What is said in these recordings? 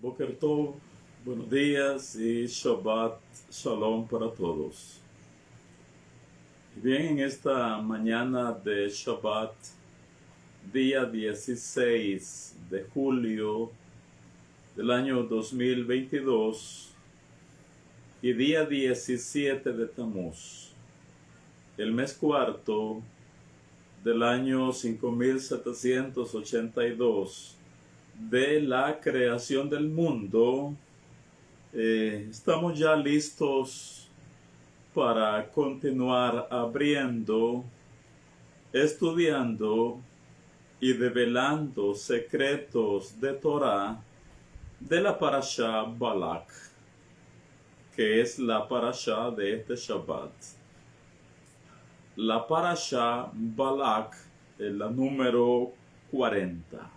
Boker Tov, buenos días y Shabbat Shalom para todos. Bien, en esta mañana de Shabbat, día 16 de julio del año 2022 y día 17 de Tamuz, el mes cuarto del año 5782 de la creación del mundo. Estamos ya listos para continuar abriendo, estudiando y develando secretos de Torah de la parashá Balak, que es la parashá de este Shabbat. La parashá Balak es la número 40.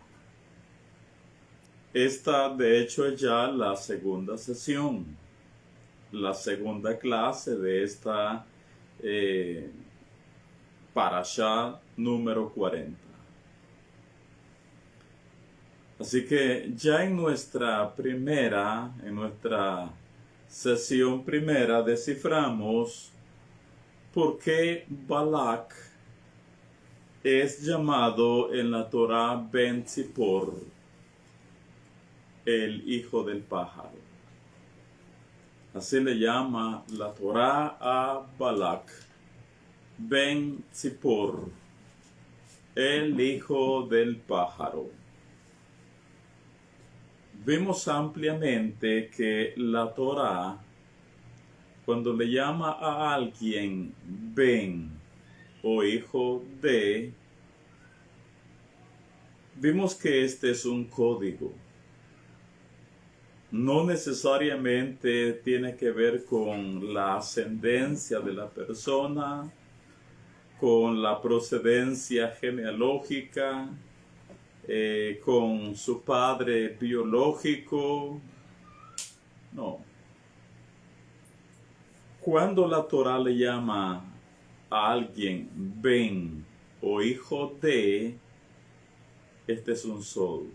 Esta, de hecho, es ya la segunda sesión, la segunda clase de esta parashá número 40. Así que ya en nuestra sesión primera, desciframos por qué Balak es llamado en la Torah Ben Tzipor, el hijo del pájaro. Así le llama la Torah a Balak, Ben Tzipor, el hijo del pájaro. Vimos ampliamente que la Torah, cuando le llama a alguien Ben o hijo de, vimos que este es un código. No necesariamente tiene que ver con la ascendencia de la persona, con la procedencia genealógica, con su padre biológico. No. Cuando la Torah le llama a alguien Ben o hijo de, este es un sol.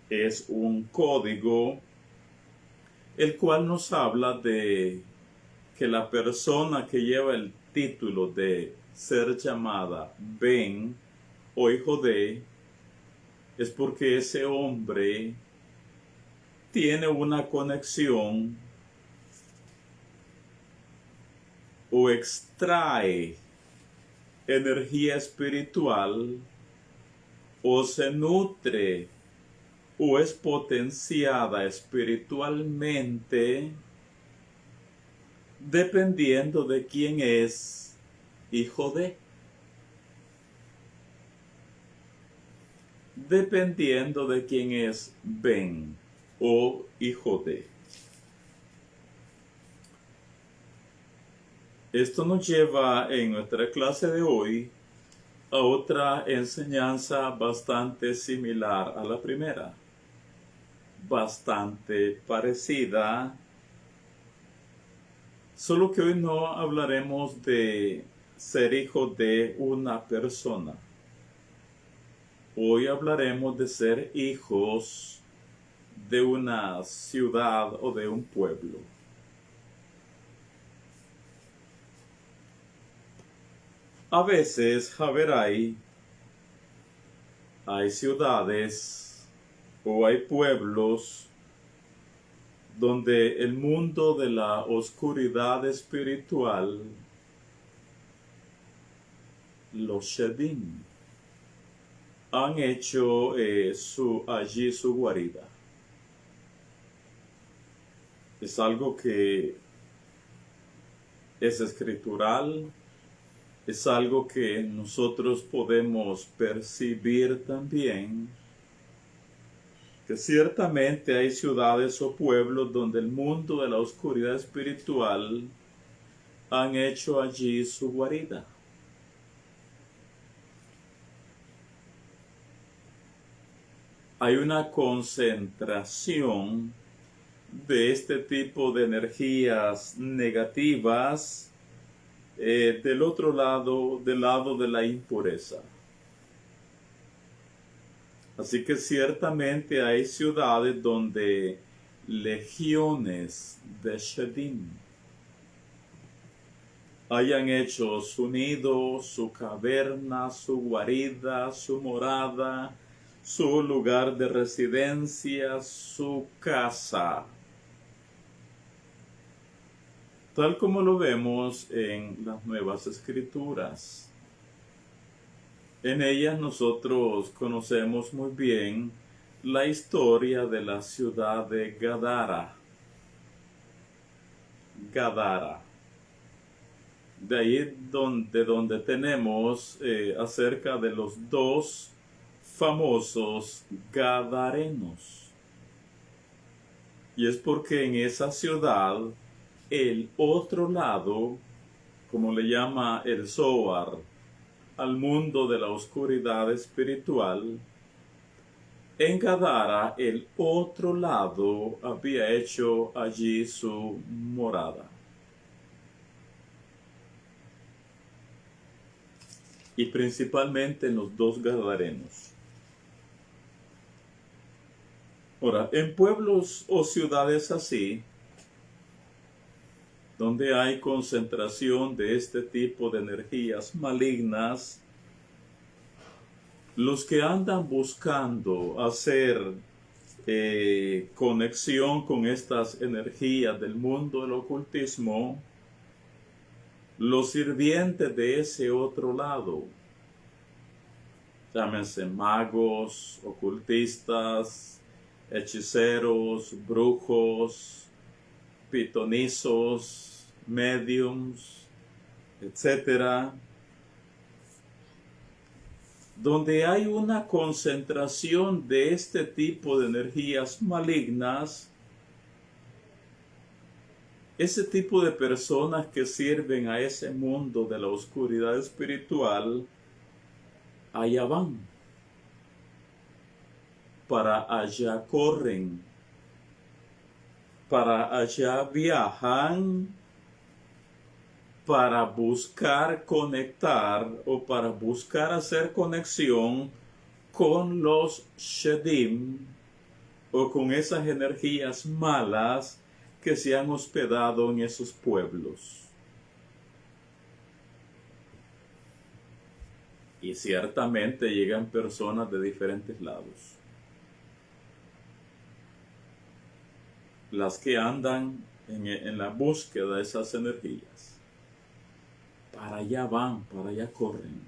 Es un código el cual nos habla de que la persona que lleva el título de ser llamada Ben o hijo de es porque ese hombre tiene una conexión o extrae energía espiritual o se nutre o es potenciada espiritualmente dependiendo de quién es hijo de. Dependiendo de quién es Ben o hijo de. Esto nos lleva en nuestra clase de hoy a otra enseñanza bastante similar a la primera. Bastante parecida, solo que hoy no hablaremos de ser hijo de una persona. Hoy hablaremos de ser hijos de una ciudad o de un pueblo. A veces, hay ciudades o hay pueblos donde el mundo de la oscuridad espiritual, los Shedim, han hecho allí su guarida. Es algo que es escritural, es algo que nosotros podemos percibir también, que ciertamente hay ciudades o pueblos donde el mundo de la oscuridad espiritual han hecho allí su guarida. Hay una concentración de este tipo de energías negativas del otro lado, del lado de la impureza. Así que ciertamente hay ciudades donde legiones de Shedim hayan hecho su nido, su caverna, su guarida, su morada, su lugar de residencia, su casa. Tal como lo vemos en las Nuevas Escrituras. En ellas nosotros conocemos muy bien la historia de la ciudad de Gadara. Gadara. De ahí donde tenemos acerca de los dos famosos gadarenos. Y es porque en esa ciudad, el otro lado, como le llama el Zohar, al mundo de la oscuridad espiritual, en Gadara, el otro lado había hecho allí su morada. Y principalmente en los dos gadarenos. Ahora, en pueblos o ciudades así, donde hay concentración de este tipo de energías malignas, los que andan buscando hacer conexión con estas energías del mundo del ocultismo, los sirvientes de ese otro lado, llámense magos, ocultistas, hechiceros, brujos, pitonizos, mediums, etcétera, donde hay una concentración de este tipo de energías malignas, ese tipo de personas que sirven a ese mundo de la oscuridad espiritual, allá van, para allá corren, para allá viajan, para buscar conectar o para buscar hacer conexión con los Shedim o con esas energías malas que se han hospedado en esos pueblos. Y ciertamente llegan personas de diferentes lados. Las que andan en la búsqueda de esas energías. Para allá van, para allá corren.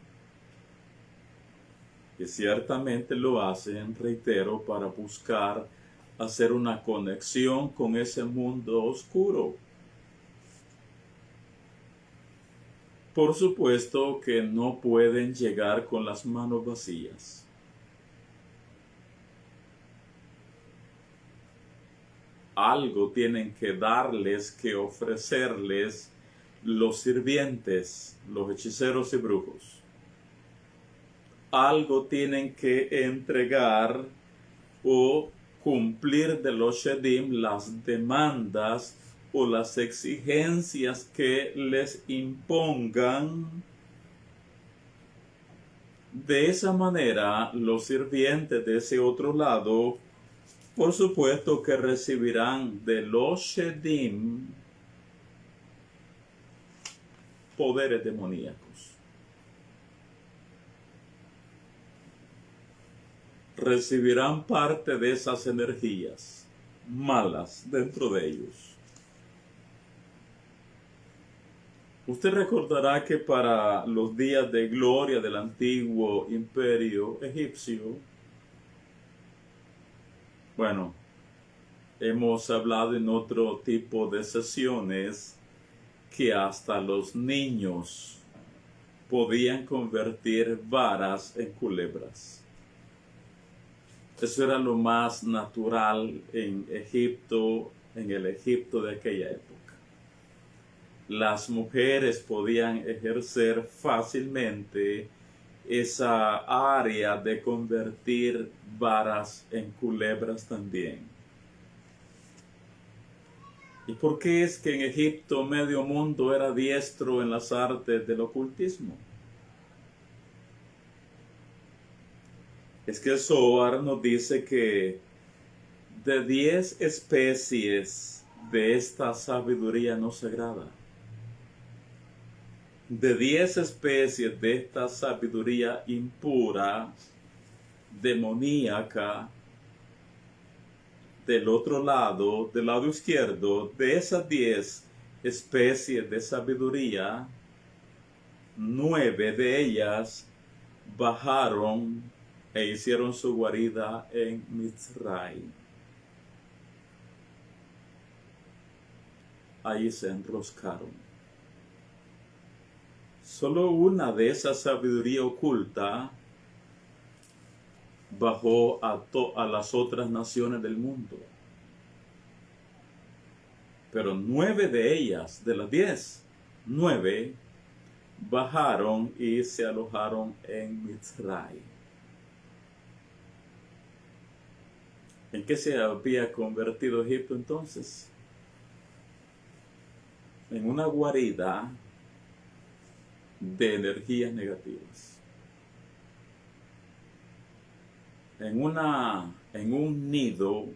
Y ciertamente lo hacen, reitero, para buscar hacer una conexión con ese mundo oscuro. Por supuesto que no pueden llegar con las manos vacías. Algo tienen que darles, que ofrecerles los sirvientes, los hechiceros y brujos. Algo tienen que entregar o cumplir de los Shedim las demandas o las exigencias que les impongan. De esa manera, los sirvientes de ese otro lado, por supuesto que recibirán de los Shedim poderes demoníacos. Recibirán parte de esas energías malas dentro de ellos. Usted recordará que para los días de gloria del antiguo imperio egipcio, bueno, hemos hablado en otro tipo de sesiones que hasta los niños podían convertir varas en culebras. Eso era lo más natural en Egipto, en el Egipto de aquella época. Las mujeres podían ejercer fácilmente esa área de convertir varas en culebras también. ¿Y por qué es que en Egipto medio mundo era diestro en las artes del ocultismo? es que el Zohar nos dice que de 10 especies de esta sabiduría no sagrada, de 10 especies de esta sabiduría impura, demoníaca, del otro lado, del lado izquierdo, de esas 10 especies de sabiduría, 9 de ellas bajaron e hicieron su guarida en Mitzray. Ahí se enroscaron. Solo una de esa sabiduría oculta bajó a las otras naciones del mundo. Pero 9 de ellas, de las 10, 9 bajaron y se alojaron en Mitzray. ¿En qué se había convertido Egipto entonces? En una guarida de energías negativas. En un nido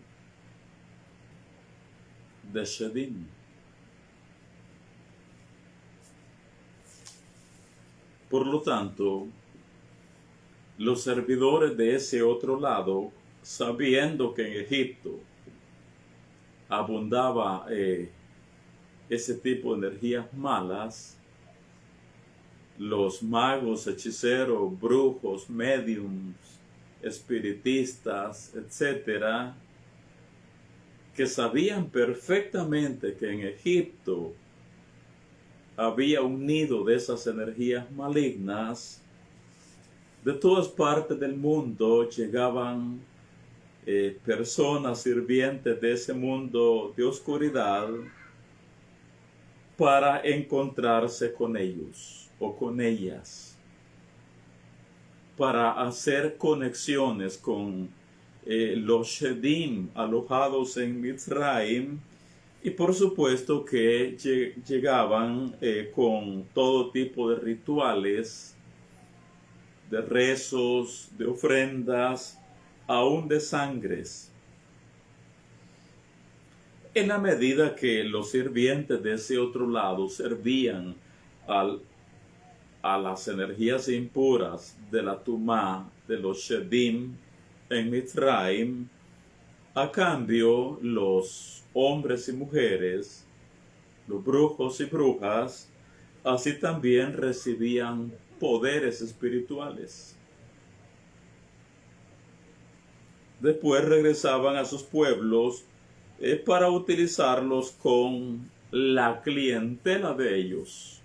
de Shedim. Por lo tanto, los servidores de ese otro lado, sabiendo que en Egipto abundaba ese tipo de energías malas, los magos, hechiceros, brujos, médiums, espiritistas, etcétera, que sabían perfectamente que en Egipto había un nido de esas energías malignas, de todas partes del mundo llegaban personas sirvientes de ese mundo de oscuridad para encontrarse con ellos o con ellas, para hacer conexiones con los Shedim alojados en Mitzrayim, y por supuesto que llegaban con todo tipo de rituales, de rezos, de ofrendas, aún de sangres. En la medida que los sirvientes de ese otro lado servían a las energías impuras de la Tumá, de los Shedim en Mitzrayim, a cambio los hombres y mujeres, los brujos y brujas, así también recibían poderes espirituales. Después regresaban a sus pueblos para utilizarlos con la clientela de ellos.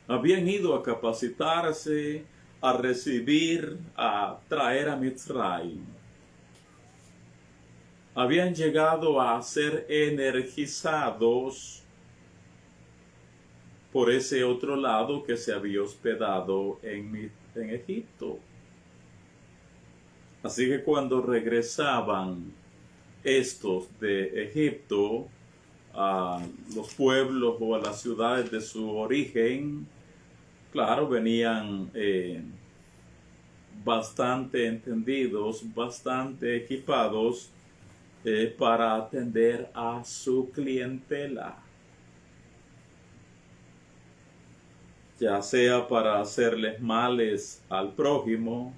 Habían ido a capacitarse, a recibir, a traer a Mitzrayim. Habían llegado a ser energizados por ese otro lado que se había hospedado en Egipto. Así que cuando regresaban estos de Egipto a los pueblos o a las ciudades de su origen, claro, venían bastante entendidos, bastante equipados para atender a su clientela. Ya sea para hacerles males al prójimo,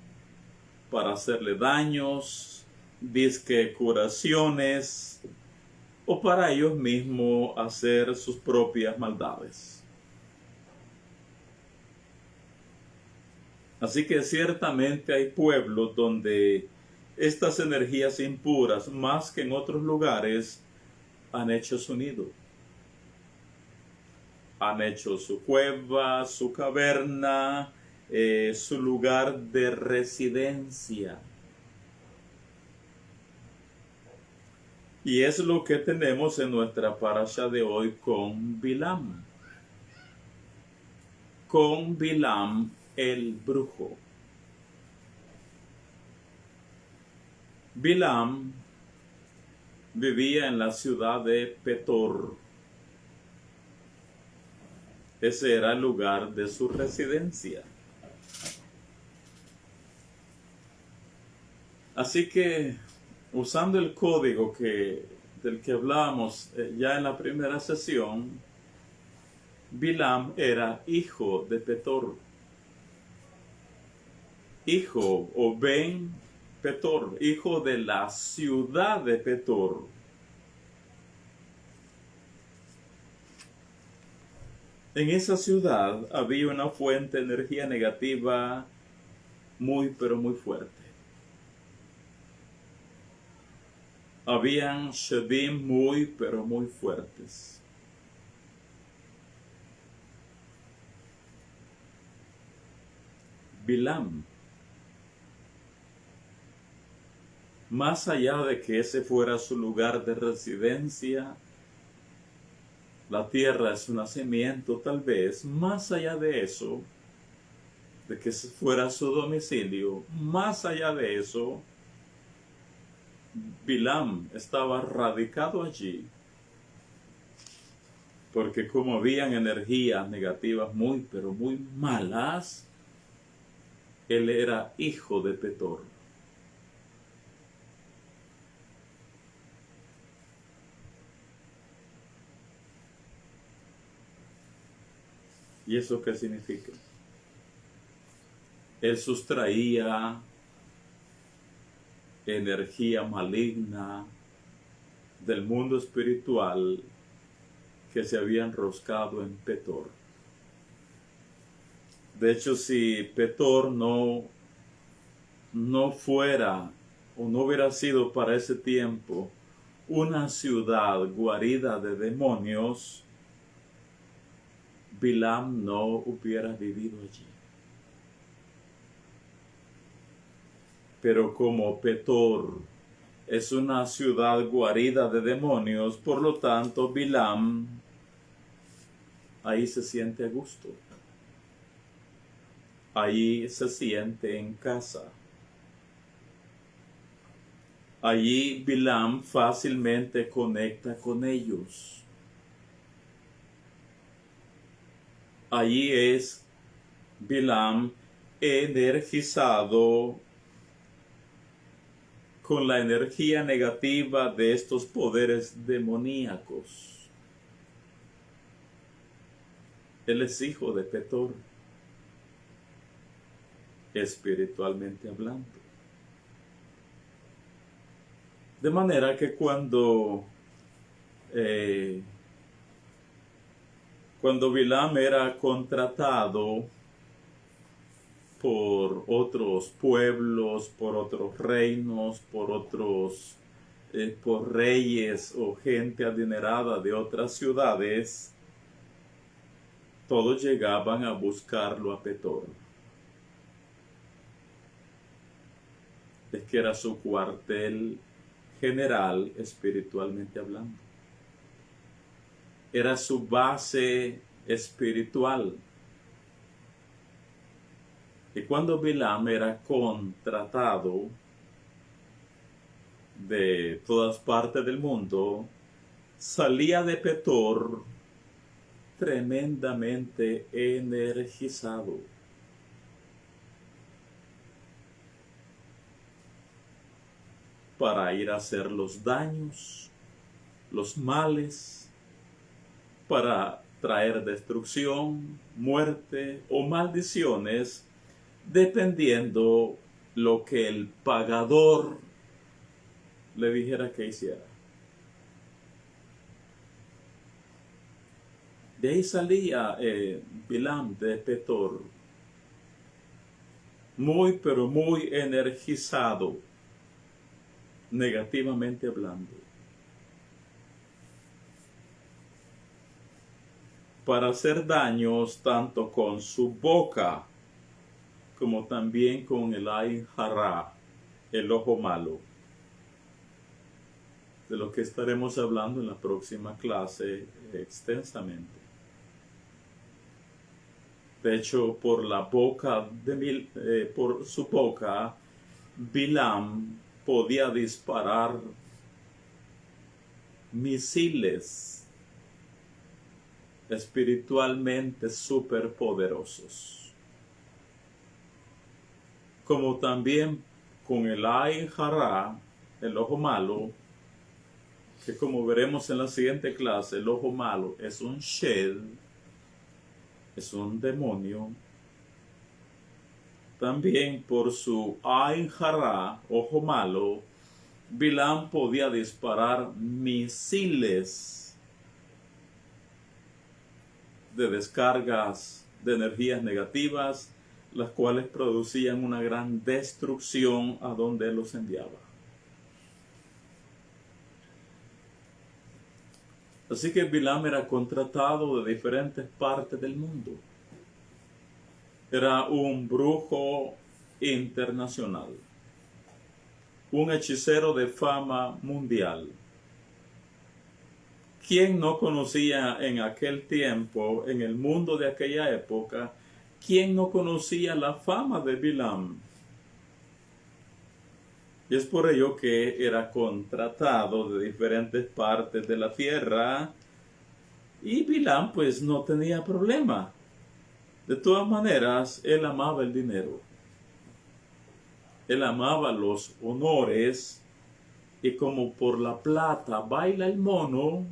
para hacerle daños, disque curaciones, o para ellos mismos hacer sus propias maldades. Así que ciertamente hay pueblos donde estas energías impuras, más que en otros lugares, han hecho su nido. Han hecho su cueva, su caverna, su lugar de residencia. Y es lo que tenemos en nuestra parasha de hoy con Bilam. Con Bilam el brujo. Bilam vivía en la ciudad de Petor. Ese era el lugar de su residencia. Así que, usando el código del que hablábamos ya en la primera sesión, Bilam era hijo de Petor. Hijo o Ben Petor, hijo de la ciudad de Petor. En esa ciudad había una fuente de energía negativa muy pero muy fuerte. Habían Shedim muy pero muy fuertes. Bilam, más allá de que ese fuera su lugar de residencia, la tierra es su nacimiento tal vez, más allá de eso, de que ese fuera su domicilio, más allá de eso, Bilam estaba radicado allí, porque como habían energías negativas muy pero muy malas, él era hijo de Petor. ¿Y eso qué significa? Él sustraía energía maligna del mundo espiritual que se había enroscado en Petor. De hecho, si Petor no fuera o no hubiera sido para ese tiempo una ciudad guarida de demonios, Bilam no hubiera vivido allí. Pero como Petor es una ciudad guarida de demonios, por lo tanto Bilam ahí se siente a gusto. Allí se siente en casa. Allí Bilam fácilmente conecta con ellos. Allí es Bilam energizado con la energía negativa de estos poderes demoníacos. Él es hijo de Petor, espiritualmente hablando. De manera que cuando Bilam era contratado por otros pueblos, por otros reinos, por reyes o gente adinerada de otras ciudades, todos llegaban a buscarlo a Petor. Es que era su cuartel general espiritualmente hablando. Era su base espiritual. Y cuando Bilam era contratado de todas partes del mundo, salía de Petor tremendamente energizado. Para ir a hacer los daños, los males, para traer destrucción, muerte o maldiciones, dependiendo lo que el pagador le dijera que hiciera. De ahí salía Bilam de Petor, muy pero muy energizado, negativamente hablando, para hacer daños tanto con su boca como también con el Ain Hara, el ojo malo, de lo que estaremos hablando en la próxima clase extensamente. De hecho, por su boca, Bilam podía disparar misiles espiritualmente superpoderosos, como también con el Ain Jara, el ojo malo, que como veremos en la siguiente clase, el ojo malo es un Shed, es un demonio. También por su Ain Jara, ojo malo, Bilam podía disparar misiles de descargas de energías negativas, las cuales producían una gran destrucción a donde él los enviaba. Así que Bilam era contratado de diferentes partes del mundo. Era un brujo internacional, un hechicero de fama mundial. ¿Quién no conocía en aquel tiempo, en el mundo de aquella época, quién no conocía la fama de Bilam? Y es por ello que era contratado de diferentes partes de la tierra, y Bilam pues no tenía problema. De todas maneras, él amaba el dinero. Él amaba los honores, y como por la plata baila el mono,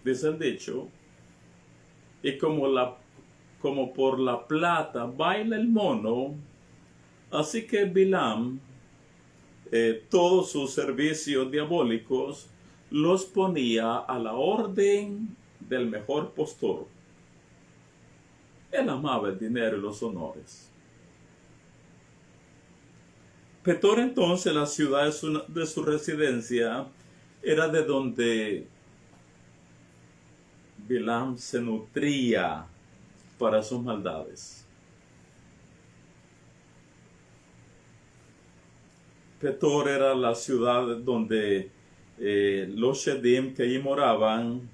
dice el dicho, y como por la plata baila el mono, así que Bilam, todos sus servicios diabólicos los ponía a la orden del mejor postor. Él amaba el dinero y los honores. Petor entonces, la ciudad de su residencia, era de donde Bilam se nutría para sus maldades. Petor era la ciudad donde los Shedim que allí moraban,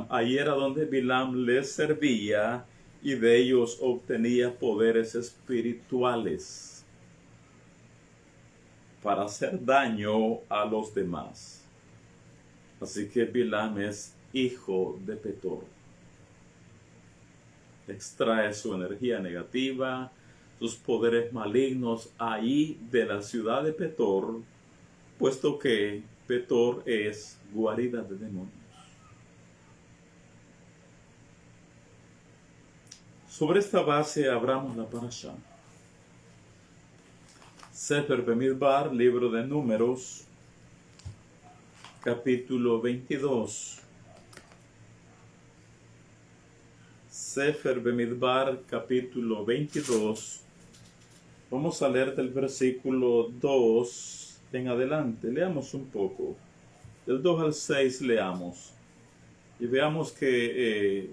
ahí era donde Bilam les servía y de ellos obtenía poderes espirituales para hacer daño a los demás. Así que Bilam es hijo de Petor. Extrae su energía negativa, sus poderes malignos ahí de la ciudad de Petor, puesto que Petor es guarida de demonios. Sobre esta base abramos la parashá. Sefer Bemidbar, libro de Números, capítulo 22. Sefer Bemidbar, capítulo 22. Vamos a leer del versículo 2 en adelante. Leamos un poco. Del 2 al 6 leamos. Y veamos que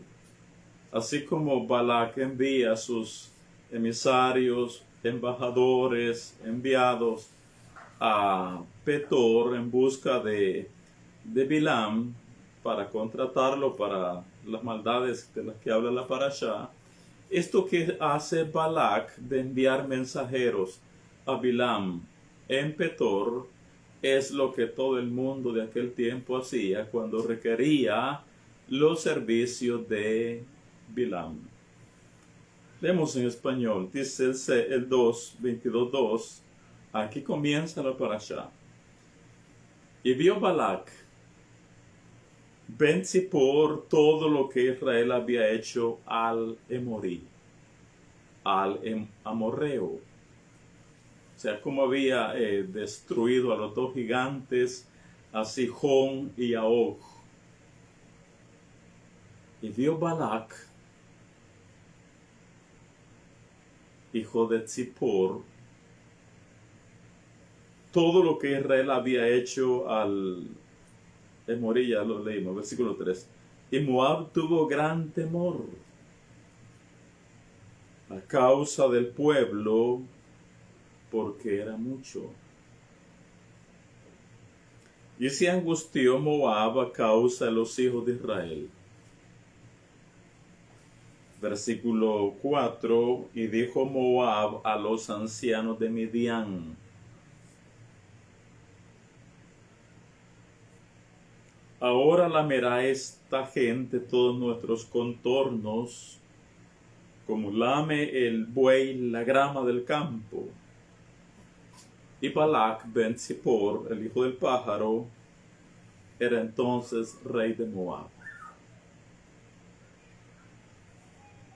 así como Balak envía a sus emisarios, embajadores, enviados a Petor en busca de Bilam para contratarlo para las maldades de las que habla la parashá, esto que hace Balak de enviar mensajeros a Bilam en Petor es lo que todo el mundo de aquel tiempo hacía cuando requería los servicios de Bilam. Leemos en español, dice el 22:2, aquí comienza la parashá. Y vio Balak ben Zippor todo lo que Israel había hecho al Emorí, al Amorreo. O sea, cómo había destruido a los dos gigantes, a Sihón y a Og. Y vio Balak, hijo de Zippor, todo lo que Israel había hecho al Emorí, ya lo leímos, versículo 3. Y Moab tuvo gran temor a causa del pueblo, porque era mucho. Y se angustió Moab a causa de los hijos de Israel. Versículo 4, y dijo Moab a los ancianos de Midian: ahora lamerá esta gente todos nuestros contornos, como lame el buey la grama del campo. Y Balac ben Zippor, el hijo del pájaro, era entonces rey de Moab.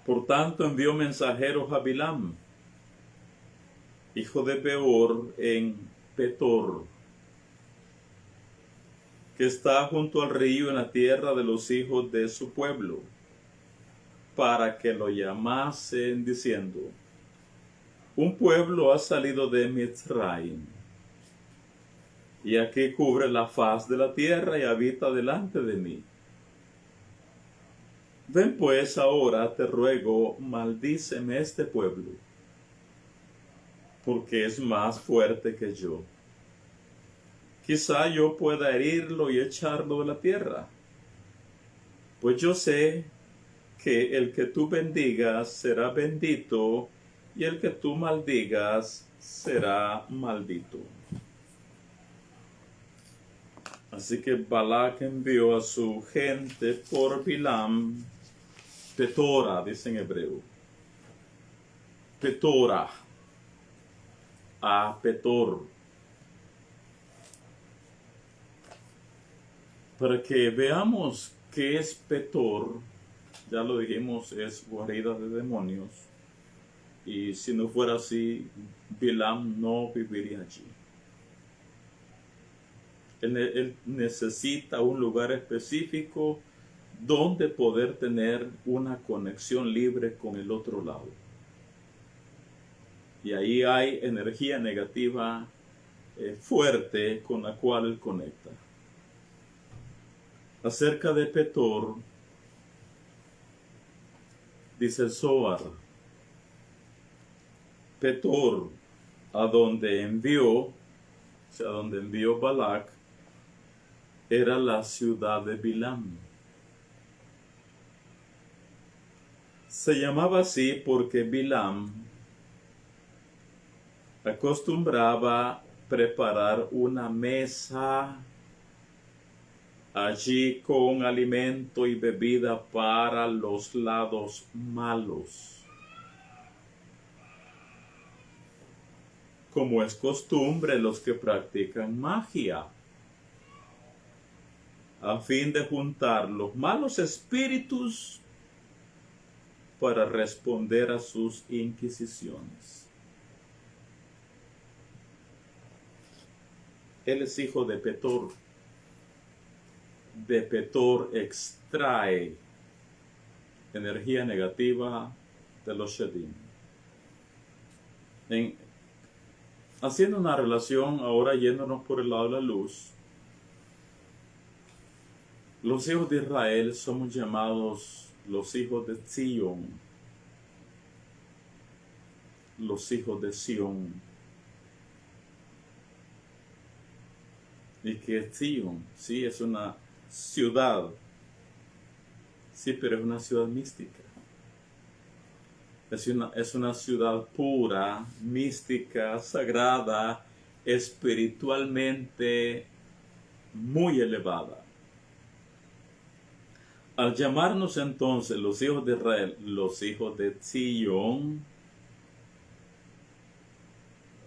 Por tanto envió mensajeros a Bilam, hijo de Beor, en Petor, que está junto al río en la tierra de los hijos de su pueblo, para que lo llamasen diciendo: un pueblo ha salido de Mitzraim, y aquí cubre la faz de la tierra y habita delante de mí. Ven pues ahora, te ruego, maldíceme este pueblo, porque es más fuerte que yo. Quizá yo pueda herirlo y echarlo de la tierra, pues yo sé que el que tú bendigas será bendito, y el que tú maldigas será maldito. Así que Balac envió a su gente por Bilam, Petora, dice en hebreo. Petora, a Petor, para que veamos qué es Petor. Ya lo dijimos, es guarida de demonios, y si no fuera así, Bilam no viviría allí. Él necesita un lugar específico donde poder tener una conexión libre con el otro lado. Y ahí hay energía negativa fuerte con la cual él conecta. Acerca de Petor, dice el Zohar: Petor, a donde envió Balac, era la ciudad de Bilam. Se llamaba así porque Bilam acostumbraba preparar una mesa allí con alimento y bebida para los lados malos, como es costumbre los que practican magia, a fin de juntar los malos espíritus para responder a sus inquisiciones. Él es hijo de Petor. De Petor extrae energía negativa de los Shedim. Haciendo una relación, ahora yéndonos por el lado de la luz, los hijos de Israel somos llamados los hijos de Zion, los hijos de Sión. Y que Zion, sí, es una ciudad, sí, pero es una ciudad mística. Es una ciudad pura, mística, sagrada, espiritualmente muy elevada. Al llamarnos entonces los hijos de Israel, los hijos de Zion,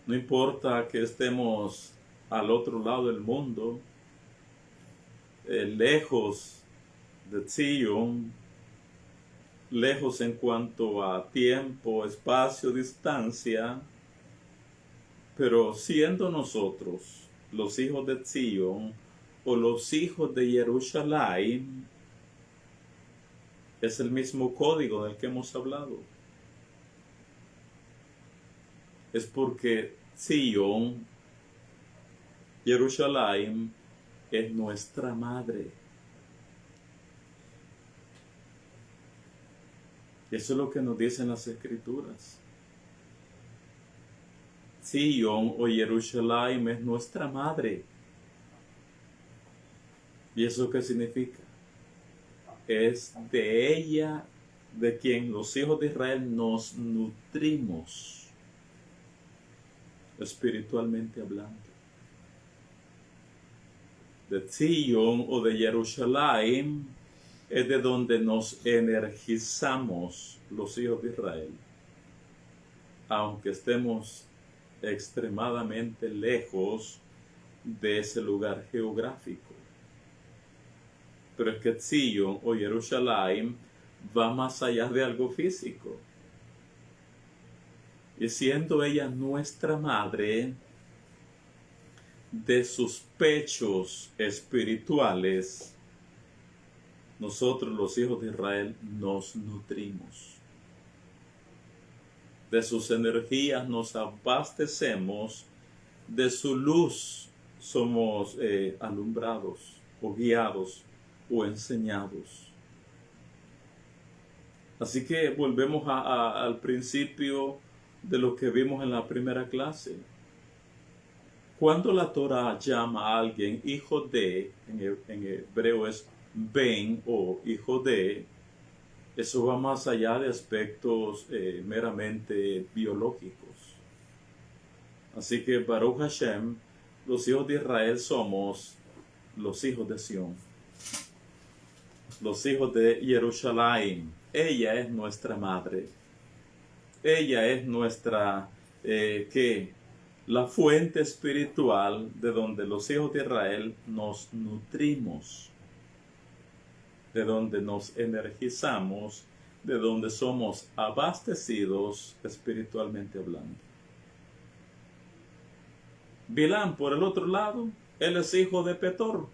no importa que estemos al otro lado del mundo, lejos de Zion, lejos en cuanto a tiempo, espacio, distancia, pero siendo nosotros los hijos de Zion o los hijos de Jerusalén, es el mismo código del que hemos hablado. Es porque Zion, Jerusalén, es nuestra madre. Eso es lo que nos dicen las Escrituras. Zion o Jerusalén es nuestra madre. ¿Y eso qué significa? Es de ella de quien los hijos de Israel nos nutrimos, espiritualmente hablando. De Zion o de Jerusalén es de donde nos energizamos los hijos de Israel, aunque estemos extremadamente lejos de ese lugar geográfico. Pero es que Zion o Jerusalén va más allá de algo físico. Y siendo ella nuestra madre, de sus pechos espirituales, nosotros los hijos de Israel nos nutrimos. De sus energías nos abastecemos, de su luz somos alumbrados o guiados o enseñados. Así que volvemos al principio de lo que vimos en la primera clase. Cuando la Torah llama a alguien hijo de, en hebreo es ben o hijo de, eso va más allá de aspectos meramente biológicos. Así que Baruch Hashem, los hijos de Israel somos los hijos de Sión, los hijos de Jerusalén. Ella es nuestra madre. Ella es nuestra, la fuente espiritual de donde los hijos de Israel nos nutrimos, de donde nos energizamos, de donde somos abastecidos espiritualmente hablando. Bilam, por el otro lado, él es hijo de Petor.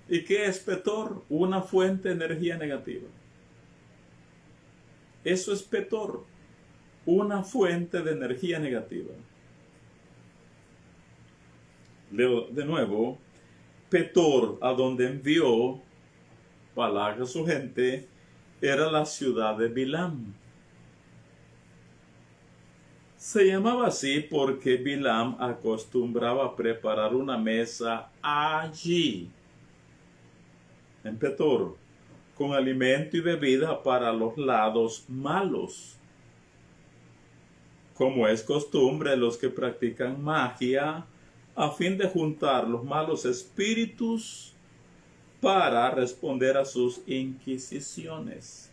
¿Y qué es Petor? Una fuente de energía negativa. Eso es Petor, una fuente de energía negativa. Leo de nuevo, Petor, a donde envió Balac a su gente, era la ciudad de Bilam. Se llamaba así porque Bilam acostumbraba a preparar una mesa allí, en Petor, con alimento y bebida para los lados malos, como es costumbre de los que practican magia, a fin de juntar los malos espíritus para responder a sus inquisiciones.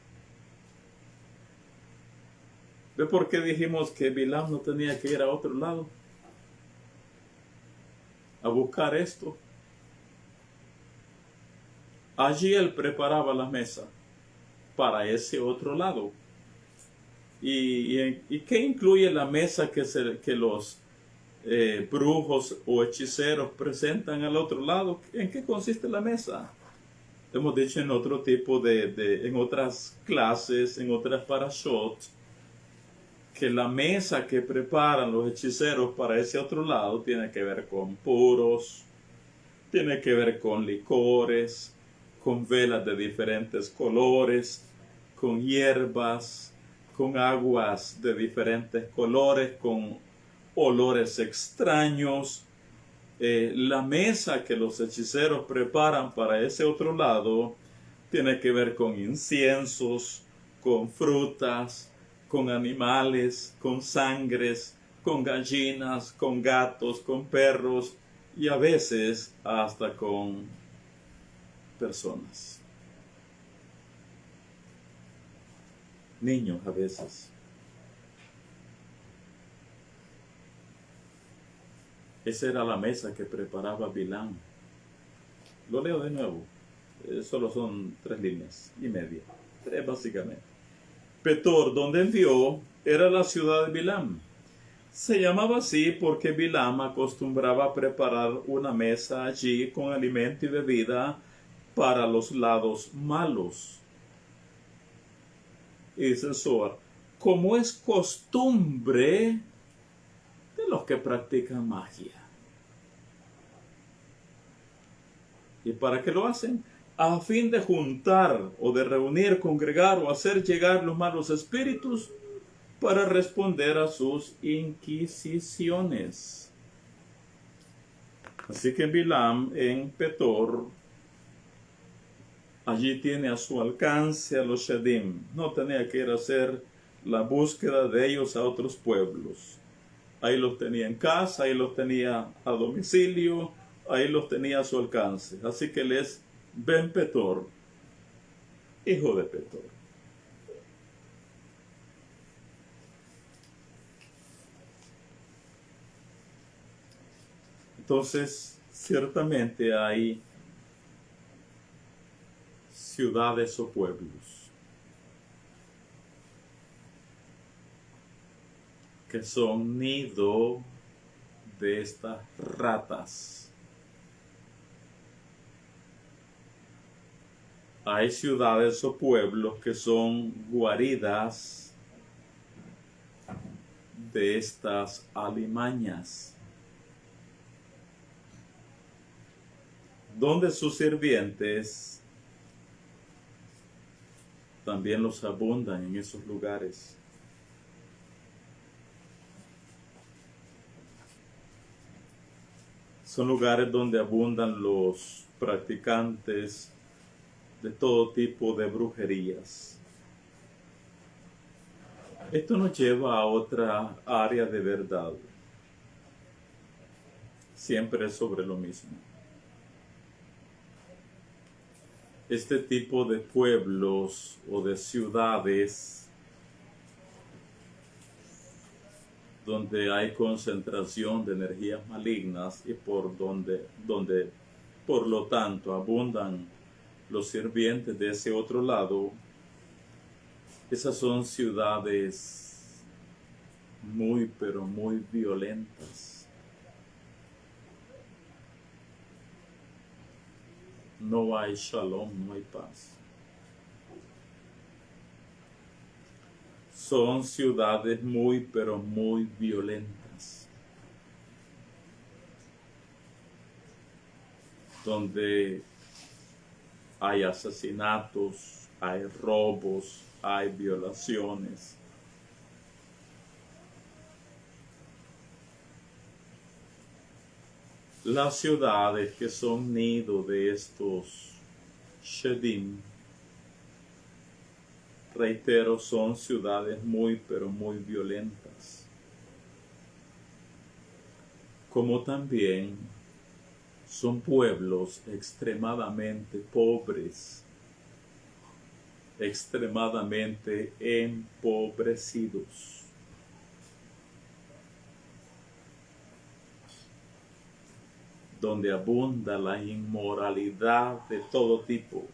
¿Ve por qué dijimos que Bilam no tenía que ir a otro lado a buscar esto? Allí él preparaba la mesa para ese otro lado. ¿Y qué incluye la mesa que los brujos o hechiceros presentan al otro lado? ¿En qué consiste la mesa? Hemos dicho en otro tipo en otras clases, en otras parashot, que la mesa que preparan los hechiceros para ese otro lado tiene que ver con puros, tiene que ver con licores, con velas de diferentes colores, con hierbas, con aguas de diferentes colores, con olores extraños. La mesa que los hechiceros preparan para ese otro lado tiene que ver con inciensos, con frutas, con animales, con sangres, con gallinas, con gatos, con perros y a veces hasta con personas. Niños a veces. Esa era la mesa que preparaba Bilam. Lo leo de nuevo. Solo son 3 líneas y media. 3 básicamente. Petor, donde envió, era la ciudad de Bilam. Se llamaba así porque Bilam acostumbraba a preparar una mesa allí con alimento y bebida para los lados malos. Y dice el Zohar, como es costumbre de los que practican magia. ¿Y para qué lo hacen? A fin de juntar o de reunir, congregar o hacer llegar los malos espíritus para responder a sus inquisiciones. Así que Bilam en Petor, allí tiene a su alcance a los Shedim. No tenía que ir a hacer la búsqueda de ellos a otros pueblos. Ahí los tenía en casa, ahí los tenía a domicilio, ahí los tenía a su alcance. Así que él es Ben Petor, hijo de Petor. Entonces, ciertamente hay ciudades o pueblos que son nido de estas ratas. Hay ciudades o pueblos que son guaridas de estas alimañas, donde sus sirvientes también los abundan en esos lugares. Son lugares donde abundan los practicantes de todo tipo de brujerías. Esto nos lleva a otra área de verdad. Siempre es sobre lo mismo. Este tipo de pueblos o de ciudades donde hay concentración de energías malignas y donde por lo tanto abundan los sirvientes de ese otro lado, esas son ciudades muy pero muy violentas. No hay shalom, no hay paz. Son ciudades muy pero muy violentas, donde hay asesinatos, hay robos, hay violaciones. Las ciudades que son nido de estos shedim, reitero, son ciudades muy pero muy violentas, como también son pueblos extremadamente pobres, extremadamente empobrecidos. Donde abunda la inmoralidad de todo tipo.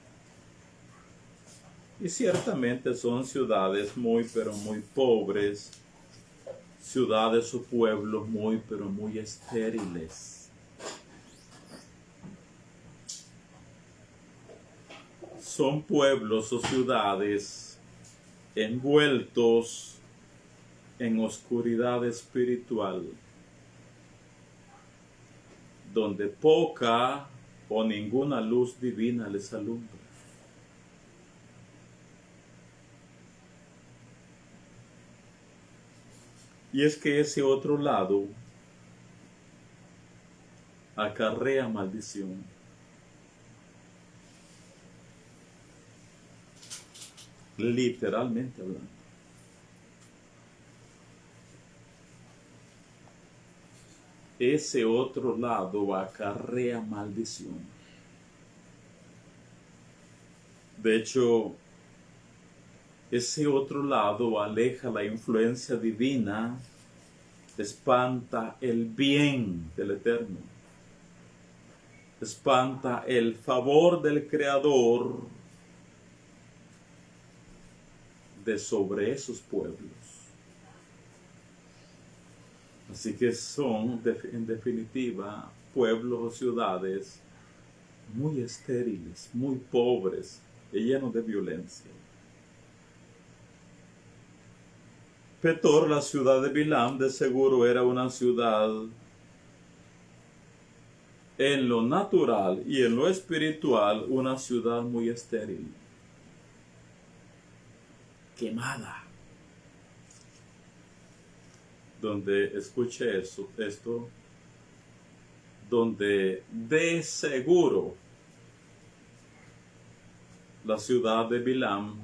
Y ciertamente son ciudades muy pero muy pobres, ciudades o pueblos muy pero muy estériles. Son pueblos o ciudades envueltos en oscuridad espiritual, donde poca o ninguna luz divina les alumbra. Y es que ese otro lado acarrea maldición. Literalmente hablando. Ese otro lado acarrea maldición. De hecho, ese otro lado aleja la influencia divina, espanta el bien del Eterno, espanta el favor del Creador de sobre esos pueblos. Así que son, en definitiva, pueblos o ciudades muy estériles, muy pobres y llenos de violencia. Petor, la ciudad de Bilam, de seguro era una ciudad en lo natural y en lo espiritual, una ciudad muy estéril, quemada. Donde, escuche esto, donde de seguro la ciudad de Bilam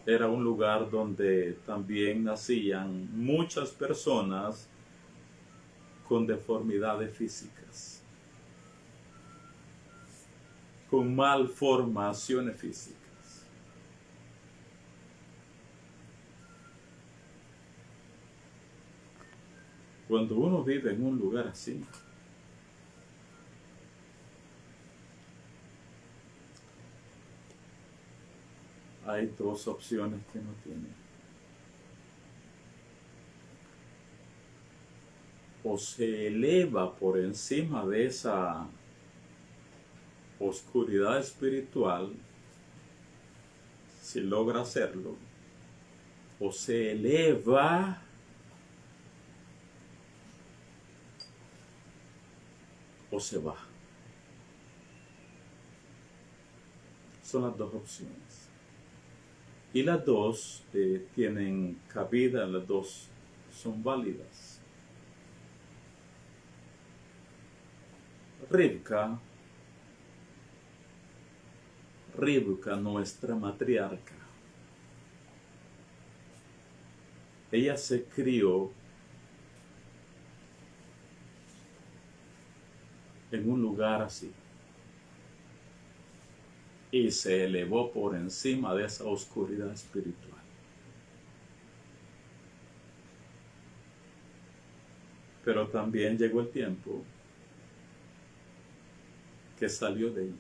era un lugar donde también nacían muchas personas con deformidades físicas, con malformaciones físicas. Cuando uno vive en un lugar así, hay dos opciones que no tiene. O se eleva por encima de esa oscuridad espiritual, si logra hacerlo, o se eleva o se va. Son las dos opciones. Y las dos tienen cabida, las dos son válidas. Rivka, nuestra matriarca, ella se crió en un lugar así y se elevó por encima de esa oscuridad espiritual. Pero también llegó el tiempo que salió de ahí.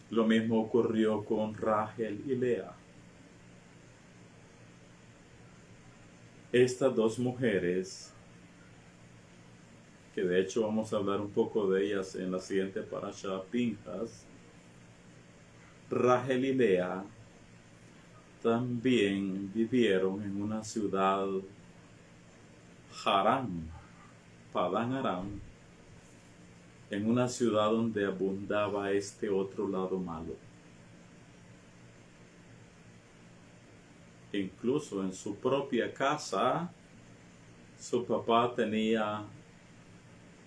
Lo mismo ocurrió con Rachel y Lea. Estas dos mujeres, que de hecho vamos a hablar un poco de ellas en la siguiente parasha, Pinjas, Rachel y Lea también vivieron en una ciudad Harán, Padán Aram, en una ciudad donde abundaba este otro lado malo. Incluso en su propia casa, su papá tenía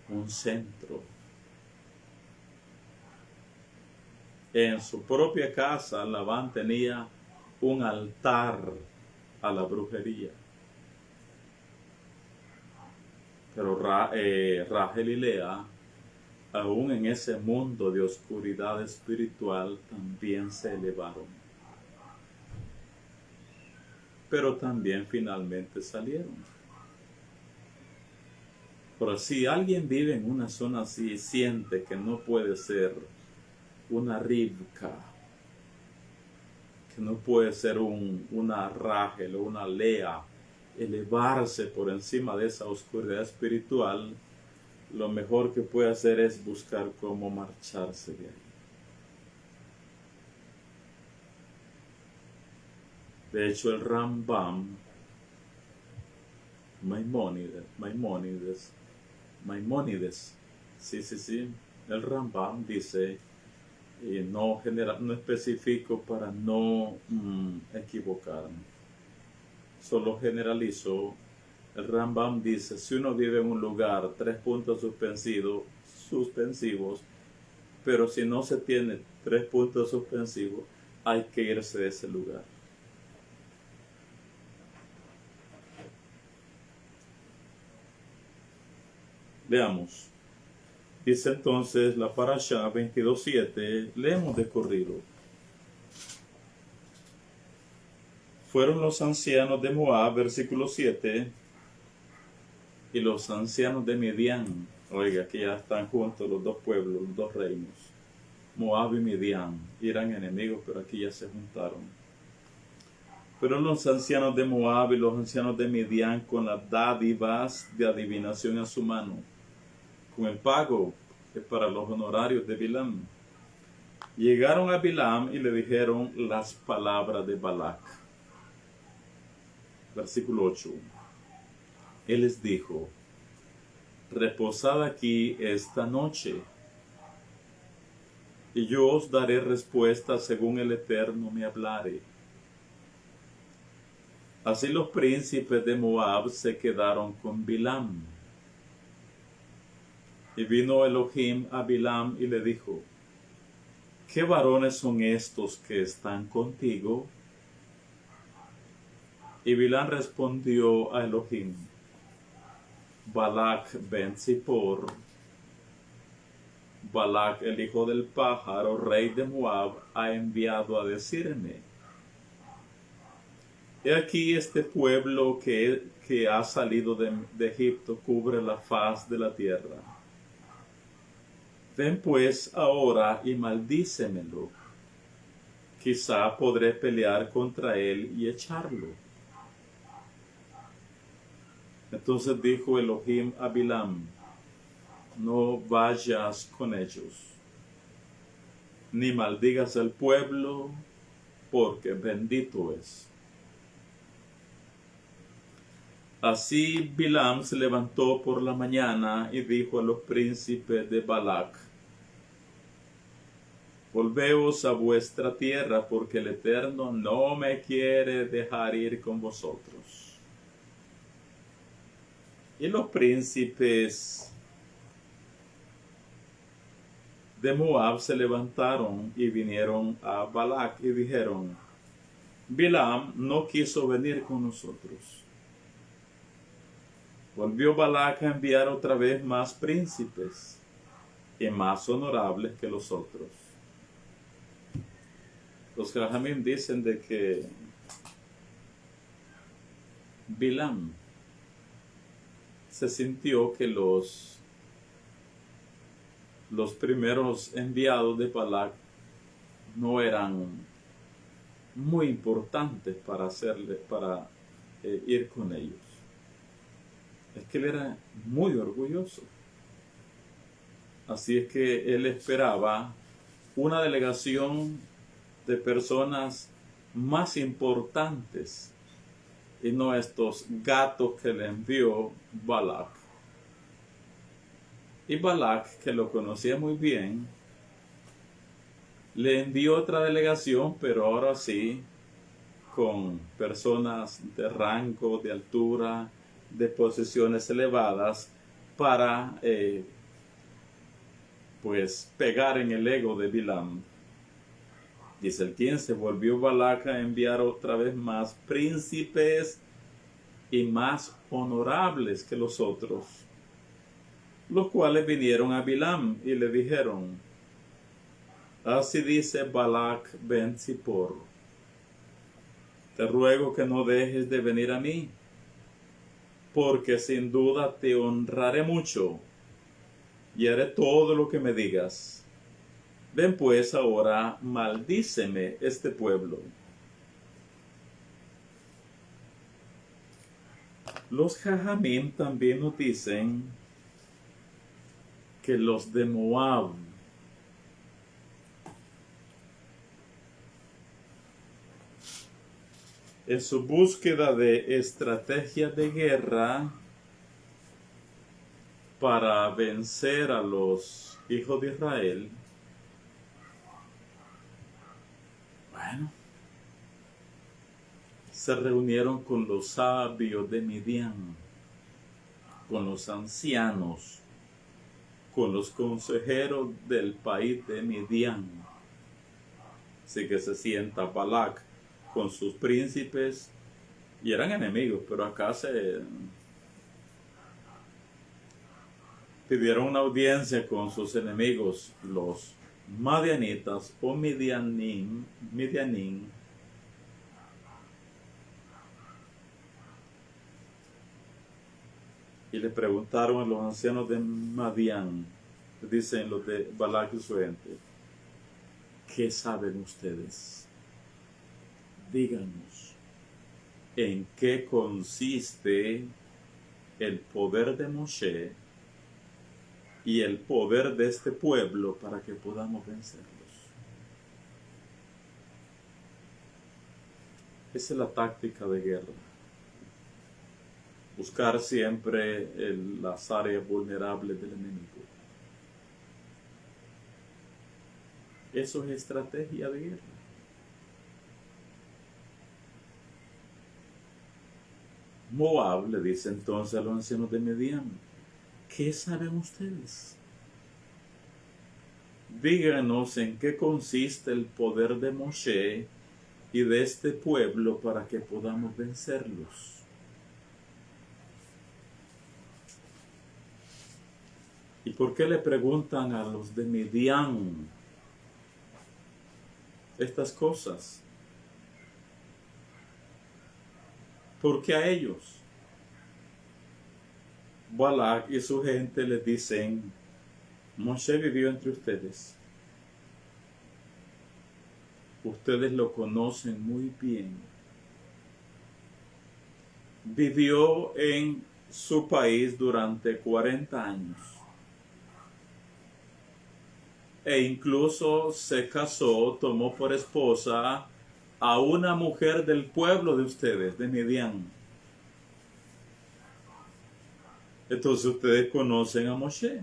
un centro. En su propia casa, Labán tenía un altar a la brujería. Pero Rachel y Lea, aún en ese mundo de oscuridad espiritual, también se elevaron. Pero también finalmente salieron. Pero si alguien vive en una zona así y siente que no puede ser una Rivka, que no puede ser una Rachel o una Lea, elevarse por encima de esa oscuridad espiritual, lo mejor que puede hacer es buscar cómo marcharse de ahí. De hecho, el Rambam, Maimónides, sí, el Rambam dice, y no especifico para no equivocarme, solo generalizo. El Rambam dice, si uno vive en un lugar, 3 puntos suspensivos, pero si no se tiene 3 puntos suspensivos, hay que irse de ese lugar. Veamos. Dice entonces la parasha 22:7, leemos de corrido. Fueron los ancianos de Moab, versículo 7, y los ancianos de Midian. Oiga, aquí ya están juntos los dos pueblos, los dos reinos. Moab y Midian eran enemigos, pero aquí ya se juntaron. Pero los ancianos de Moab y los ancianos de Midian con las dádivas de adivinación a su mano, con el pago para los honorarios de Bilam, llegaron a Bilam y le dijeron las palabras de Balac. Versículo 8. Él les dijo, reposad aquí esta noche, y yo os daré respuesta según el Eterno me hablare. Así los príncipes de Moab se quedaron con Bilam. Y vino Elohim a Bilam y le dijo, ¿qué varones son estos que están contigo? Y Bilam respondió a Elohim, Balac ben Zippor, Balac el hijo del pájaro, rey de Moab, ha enviado a decirme, He aquí este pueblo que ha salido de Egipto cubre la faz de la tierra. Ven pues ahora y maldícemelo. Quizá podré pelear contra él y echarlo. Entonces dijo Elohim a Bilam: no vayas con ellos, ni maldigas al pueblo, porque bendito es. Así Bilam se levantó por la mañana y dijo a los príncipes de Balac: volveos a vuestra tierra, porque el Eterno no me quiere dejar ir con vosotros. Y los príncipes de Moab se levantaron y vinieron a Balac y dijeron: Bilam no quiso venir con nosotros. Volvió Balac a enviar otra vez más príncipes y más honorables que los otros. Los Jajamim dicen de que Bilam se sintió que los primeros enviados de Balac no eran muy importantes para ir con ellos. Es que él era muy orgulloso. Así es que él esperaba una delegación de personas más importantes y no estos gatos que le envió Balac. Y Balac, que lo conocía muy bien, le envió otra delegación, pero ahora sí, con personas de rango, de altura, de posiciones elevadas, para pues pegar en el ego de Bilam. Dice el 15, volvió Balac a enviar otra vez más príncipes y más honorables que los otros, los cuales vinieron a Bilam y le dijeron: así dice Balac ben Zippor, te ruego que no dejes de venir a mí, porque sin duda te honraré mucho y haré todo lo que me digas. Ven pues ahora, maldíceme este pueblo. Los Jajamim también nos dicen que los de Moab en su búsqueda de estrategia de guerra para vencer a los hijos de Israel, bueno, se reunieron con los sabios de Midian, con los ancianos, con los consejeros del país de Midian. Así que se sienta Balac con sus príncipes, y eran enemigos, pero acá se pidieron una audiencia con sus enemigos, los madianitas o midianín, y le preguntaron a los ancianos de Madián, dicen los de Balac y su gente: ¿qué saben ustedes? Díganos, ¿en qué consiste el poder de Moshe y el poder de este pueblo para que podamos vencerlos? Esa es la táctica de guerra. Buscar siempre las áreas vulnerables del enemigo. Eso es estrategia de guerra. Moab le dice entonces a los ancianos de Midian: ¿qué saben ustedes? Díganos en qué consiste el poder de Moshe y de este pueblo para que podamos vencerlos. ¿Y por qué le preguntan a los de Midian estas cosas? Porque a ellos, Balac y su gente les dicen, Moshe vivió entre ustedes. Ustedes lo conocen muy bien. Vivió en su país durante 40 años. E incluso se casó, tomó por esposa a una mujer del pueblo de ustedes, de Midian. Entonces ustedes conocen a Moshe.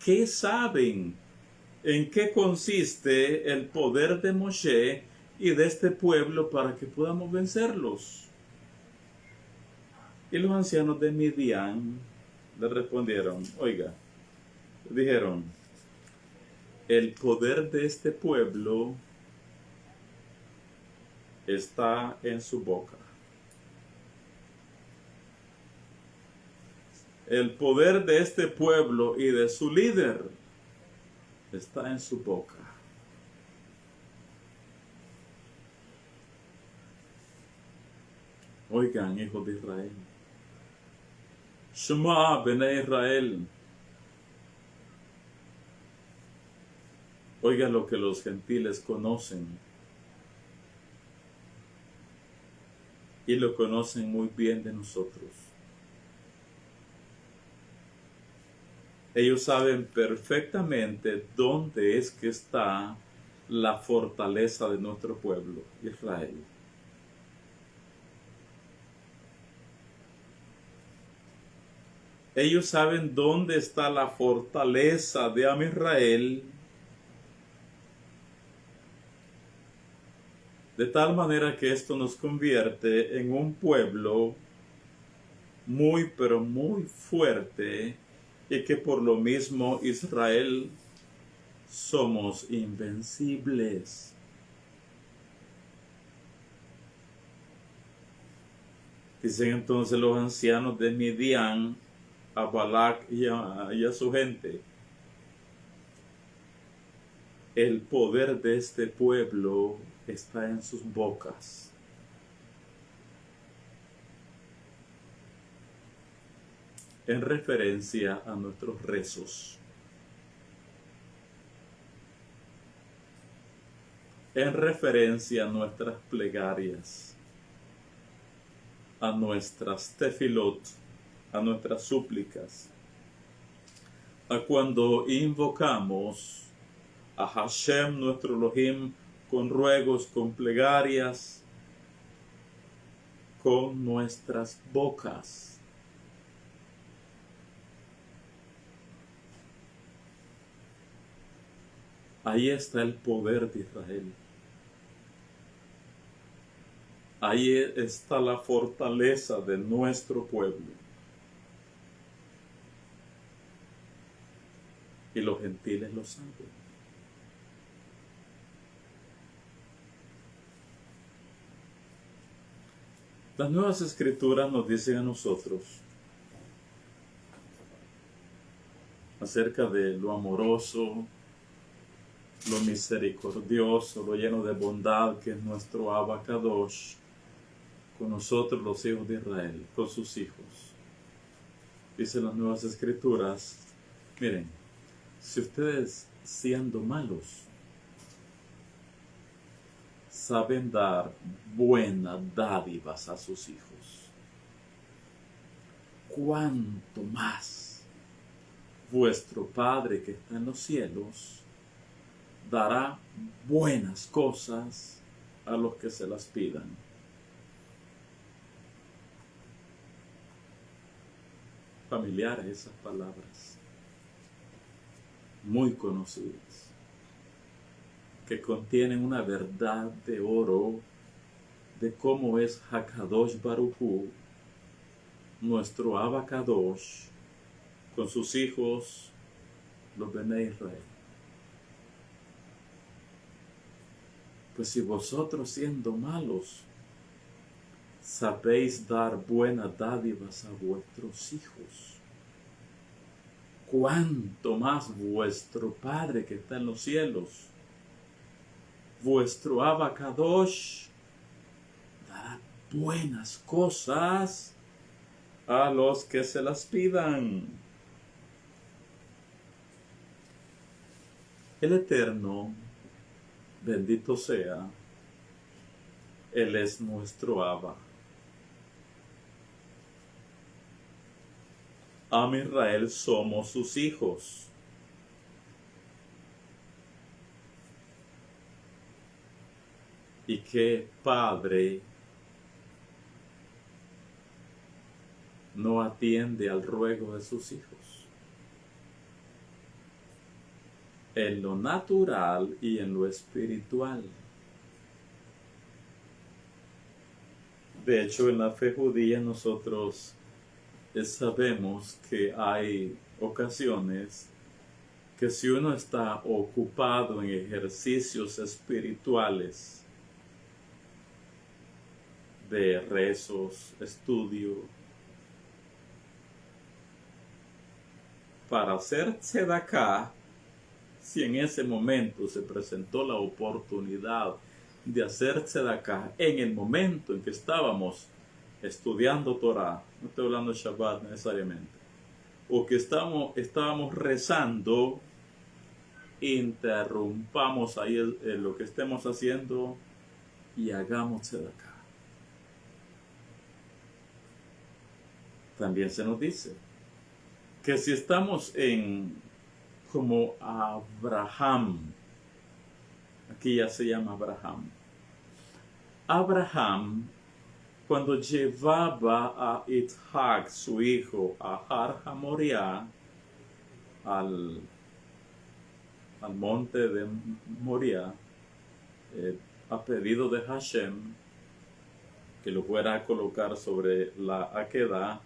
¿Qué saben? ¿En qué consiste el poder de Moshe y de este pueblo para que podamos vencerlos? Y los ancianos de Midian le respondieron, oiga, dijeron, el poder de este pueblo está en su boca. El poder de este pueblo y de su líder está en su boca. Oigan, hijos de Israel. Shema, Bene Israel. Oigan lo que los gentiles conocen. Y lo conocen muy bien de nosotros. Ellos saben perfectamente dónde es que está la fortaleza de nuestro pueblo, Israel. Ellos saben dónde está la fortaleza de Am Israel, de tal manera que esto nos convierte en un pueblo muy, pero muy fuerte, y que por lo mismo Israel somos invencibles. Dicen entonces los ancianos de Midian a Balac y a su gente, el poder de este pueblo está en sus bocas. En referencia a nuestros rezos. En referencia a nuestras plegarias, a nuestras tefilot, a nuestras súplicas, a cuando invocamos a Hashem, nuestro Elohim, con ruegos, con plegarias, con nuestras bocas. Ahí está el poder de Israel. Ahí está la fortaleza de nuestro pueblo. Y los gentiles lo saben. Las nuevas escrituras nos dicen a nosotros acerca de lo amoroso, lo misericordioso, lo lleno de bondad que es nuestro Abba Kadosh con nosotros los hijos de Israel, con sus hijos. Dicen las nuevas escrituras, miren, si ustedes siendo malos saben dar buenas dádivas a sus hijos, cuánto más vuestro Padre que está en los cielos dará buenas cosas a los que se las pidan. Familiares esas palabras, muy conocidas, que contienen una verdad de oro de cómo es Hakadosh Baruj Hu, nuestro Abba Kadosh, con sus hijos, los Bene Israel. Pues si vosotros siendo malos sabéis dar buenas dádivas a vuestros hijos, cuánto más vuestro Padre que está en los cielos, vuestro Abba Kadosh, dará buenas cosas a los que se las pidan. El Eterno, bendito sea, Él es nuestro Abba. Am Israel somos sus hijos. Y qué padre no atiende al ruego de sus hijos. En lo natural y en lo espiritual. De hecho, en la fe judía nosotros sabemos que hay ocasiones que si uno está ocupado en ejercicios espirituales de rezos, estudio, para hacer tzedakah, si en ese momento se presentó la oportunidad de hacer tzedakah en el momento en que estábamos estudiando Torah, no estoy hablando de Shabbat necesariamente, o que estábamos rezando, interrumpamos ahí lo que estemos haciendo y hagamos tzedakah. También se nos dice que si estamos como Abraham, aquí ya se llama Abraham, cuando llevaba a Isaac, su hijo, a Har HaMoriah, al monte de Moriah, a pedido de Hashem, que lo fuera a colocar sobre la Akedah,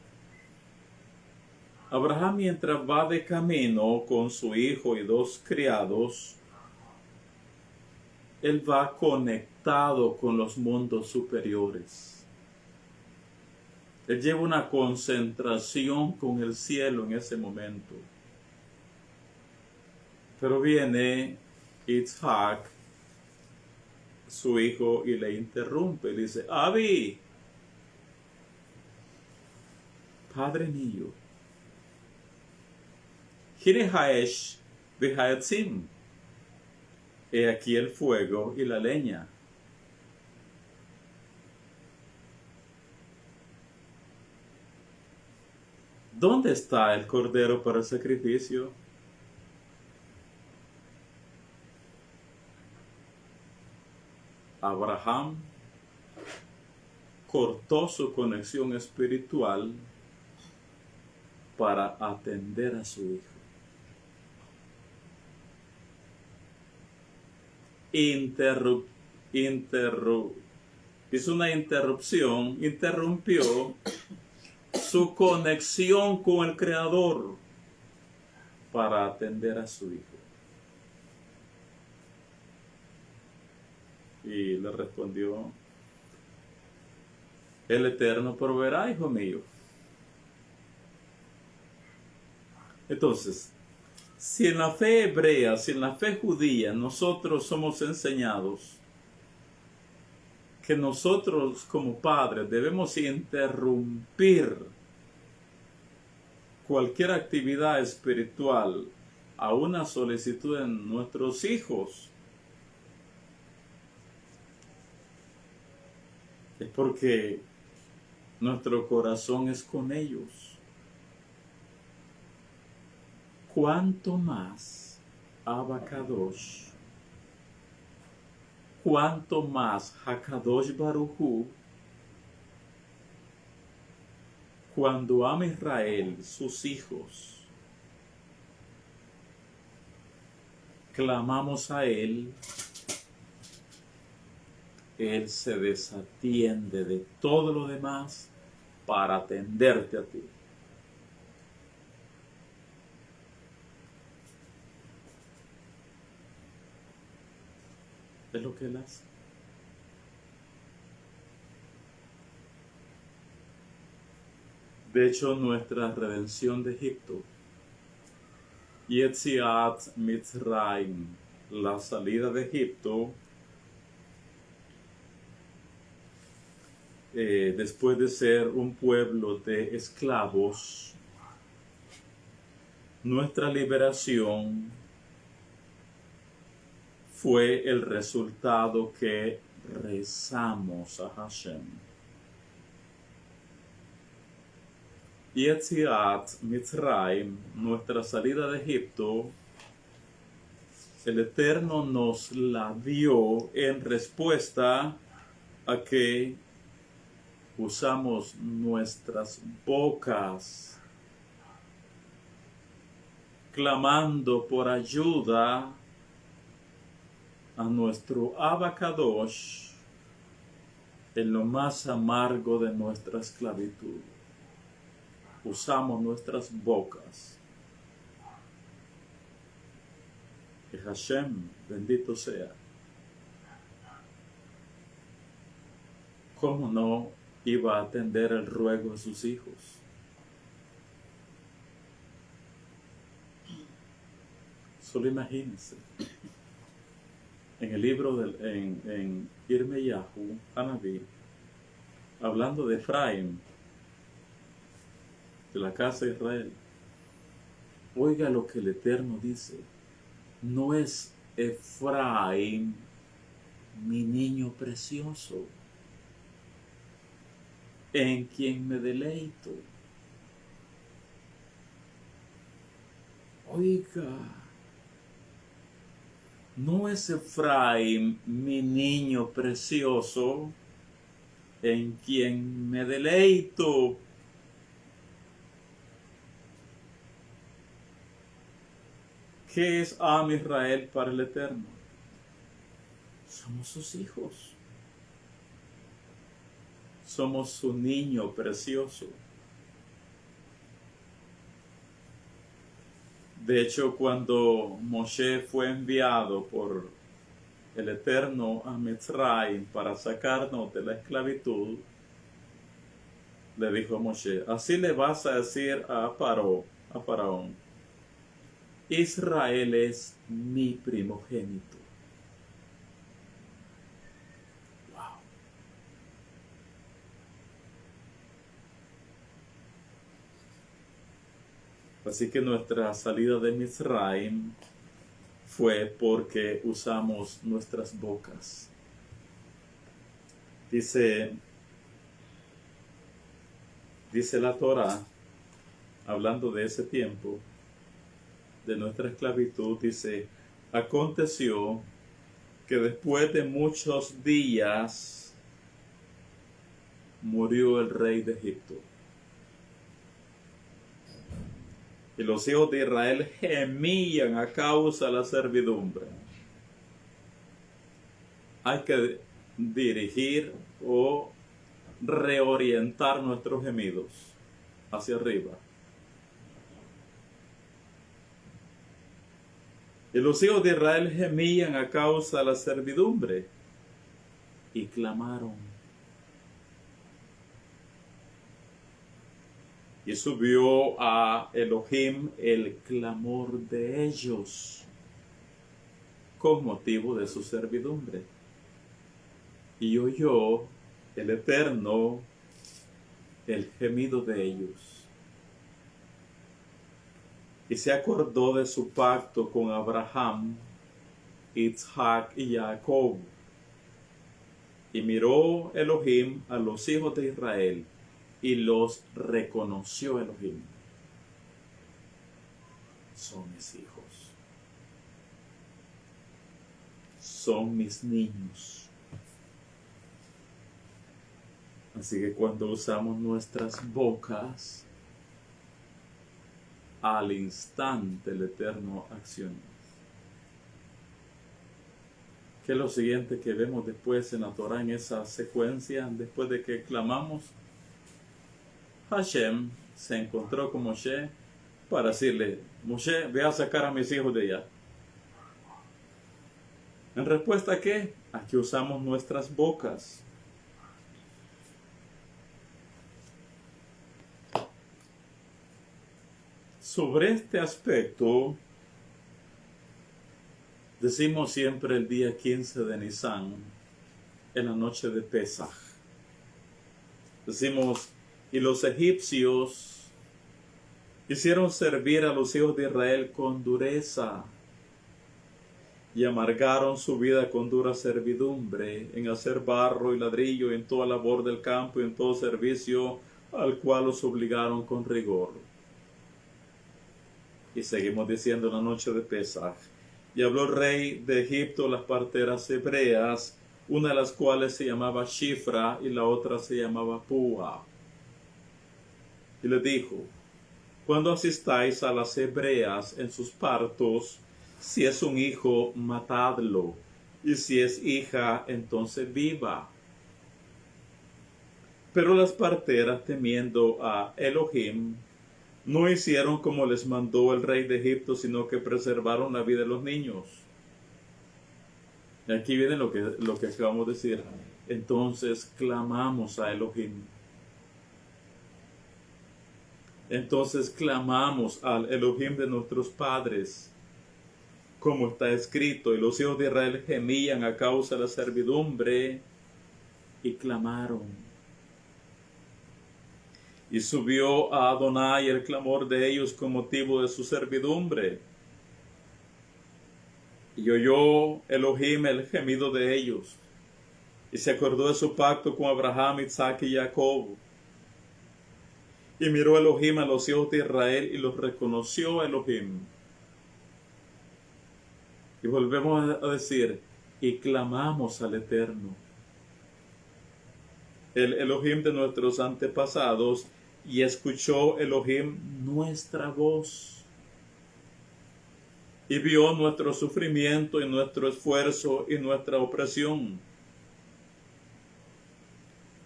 Abraham, mientras va de camino con su hijo y 2 criados, él va conectado con los mundos superiores. Él lleva una concentración con el cielo en ese momento. Pero viene Isaac, su hijo, y le interrumpe. Le dice: Abi, padre mío, Hine haesh v'haetzim. He aquí el fuego y la leña. ¿Dónde está el cordero para el sacrificio? Abraham cortó su conexión espiritual para atender a su hijo. Hizo una interrupción, interrumpió su conexión con el Creador para atender a su hijo. Y le respondió: el Eterno proveerá, hijo mío. Entonces, si en la fe hebrea, si en la fe judía nosotros somos enseñados que nosotros como padres debemos interrumpir cualquier actividad espiritual a una solicitud en nuestros hijos, es porque nuestro corazón es con ellos. Cuanto más Abba Kadosh, cuanto más Hakadosh Baruj Hu, cuando ama Israel, sus hijos, clamamos a Él, Él se desatiende de todo lo demás para atenderte a ti. Es lo que Él hace. De hecho, nuestra redención de Egipto, Yetziat Mitzrayim, la salida de Egipto, después de ser un pueblo de esclavos, nuestra liberación fue el resultado que rezamos a Hashem. Yetziat Mitzrayim, nuestra salida de Egipto, el Eterno nos la dio en respuesta a que usamos nuestras bocas clamando por ayuda a nuestro Abacadosh en lo más amargo de nuestra esclavitud. Usamos nuestras bocas. Que Hashem, bendito sea. ¿Cómo no iba a atender el ruego de sus hijos? Solo imagínense. En el libro en Irmeyahu, Hanabí, hablando de Efraín, de la casa de Israel, oiga lo que el Eterno dice. No es Efraín mi niño precioso, en quien me deleito. Oiga, no es Efraín mi niño precioso, en quien me deleito. ¿Qué es Am Israel para el Eterno? Somos sus hijos. Somos su niño precioso. De hecho, cuando Moshe fue enviado por el Eterno a Mitzrayim para sacarnos de la esclavitud, le dijo a Moshe, así le vas a decir a Faraón, Israel es mi primogénito. Wow. Así que nuestra salida de Mizraim fue porque usamos nuestras bocas. Dice la Torah, hablando de ese tiempo, de nuestra esclavitud, dice, aconteció que después de muchos días murió el rey de Egipto. Y los hijos de Israel gemían a causa de la servidumbre. Hay que dirigir o reorientar nuestros gemidos hacia arriba. Y los hijos de Israel gemían a causa de la servidumbre y clamaron. Y subió a Elohim el clamor de ellos con motivo de su servidumbre. Y oyó el Eterno el gemido de ellos. Y se acordó de su pacto con Abraham, Isaac y Jacob. Y miró Elohim a los hijos de Israel y los reconoció Elohim. Son mis hijos. Son mis niños. Así que cuando usamos nuestras bocas, al instante el Eterno acciona. ¿Qué es lo siguiente que vemos después en la Torah, en esa secuencia, después de que clamamos? Hashem se encontró con Moshe para decirle, Moshe, ve a sacar a mis hijos de allá. ¿En respuesta a qué? A que usamos nuestras bocas. Sobre este aspecto, decimos siempre el día 15 de Nisan, en la noche de Pesaj. Decimos, y los egipcios hicieron servir a los hijos de Israel con dureza y amargaron su vida con dura servidumbre en hacer barro y ladrillo, en toda labor del campo y en todo servicio al cual los obligaron con rigor. Y seguimos diciendo en la noche de Pesaj, y habló el rey de Egipto las parteras hebreas, una de las cuales se llamaba Shifra y la otra se llamaba Púa. Y le dijo, cuando asistáis a las hebreas en sus partos, si es un hijo, matadlo, y si es hija, entonces viva. Pero las parteras, temiendo a Elohim, no hicieron como les mandó el rey de Egipto, sino que preservaron la vida de los niños. Y aquí viene lo que acabamos de decir. Entonces clamamos a Elohim. Entonces clamamos al Elohim de nuestros padres, como está escrito, y los hijos de Israel gemían a causa de la servidumbre y clamaron. Y subió a Adonai el clamor de ellos con motivo de su servidumbre. Y oyó Elohim el gemido de ellos, y se acordó de su pacto con Abraham, Isaac y Jacob. Y miró Elohim a los hijos de Israel y los reconoció Elohim. Y volvemos a decir, y clamamos al Eterno, el Elohim de nuestros antepasados, y escuchó Elohim nuestra voz. Y vio nuestro sufrimiento y nuestro esfuerzo y nuestra opresión.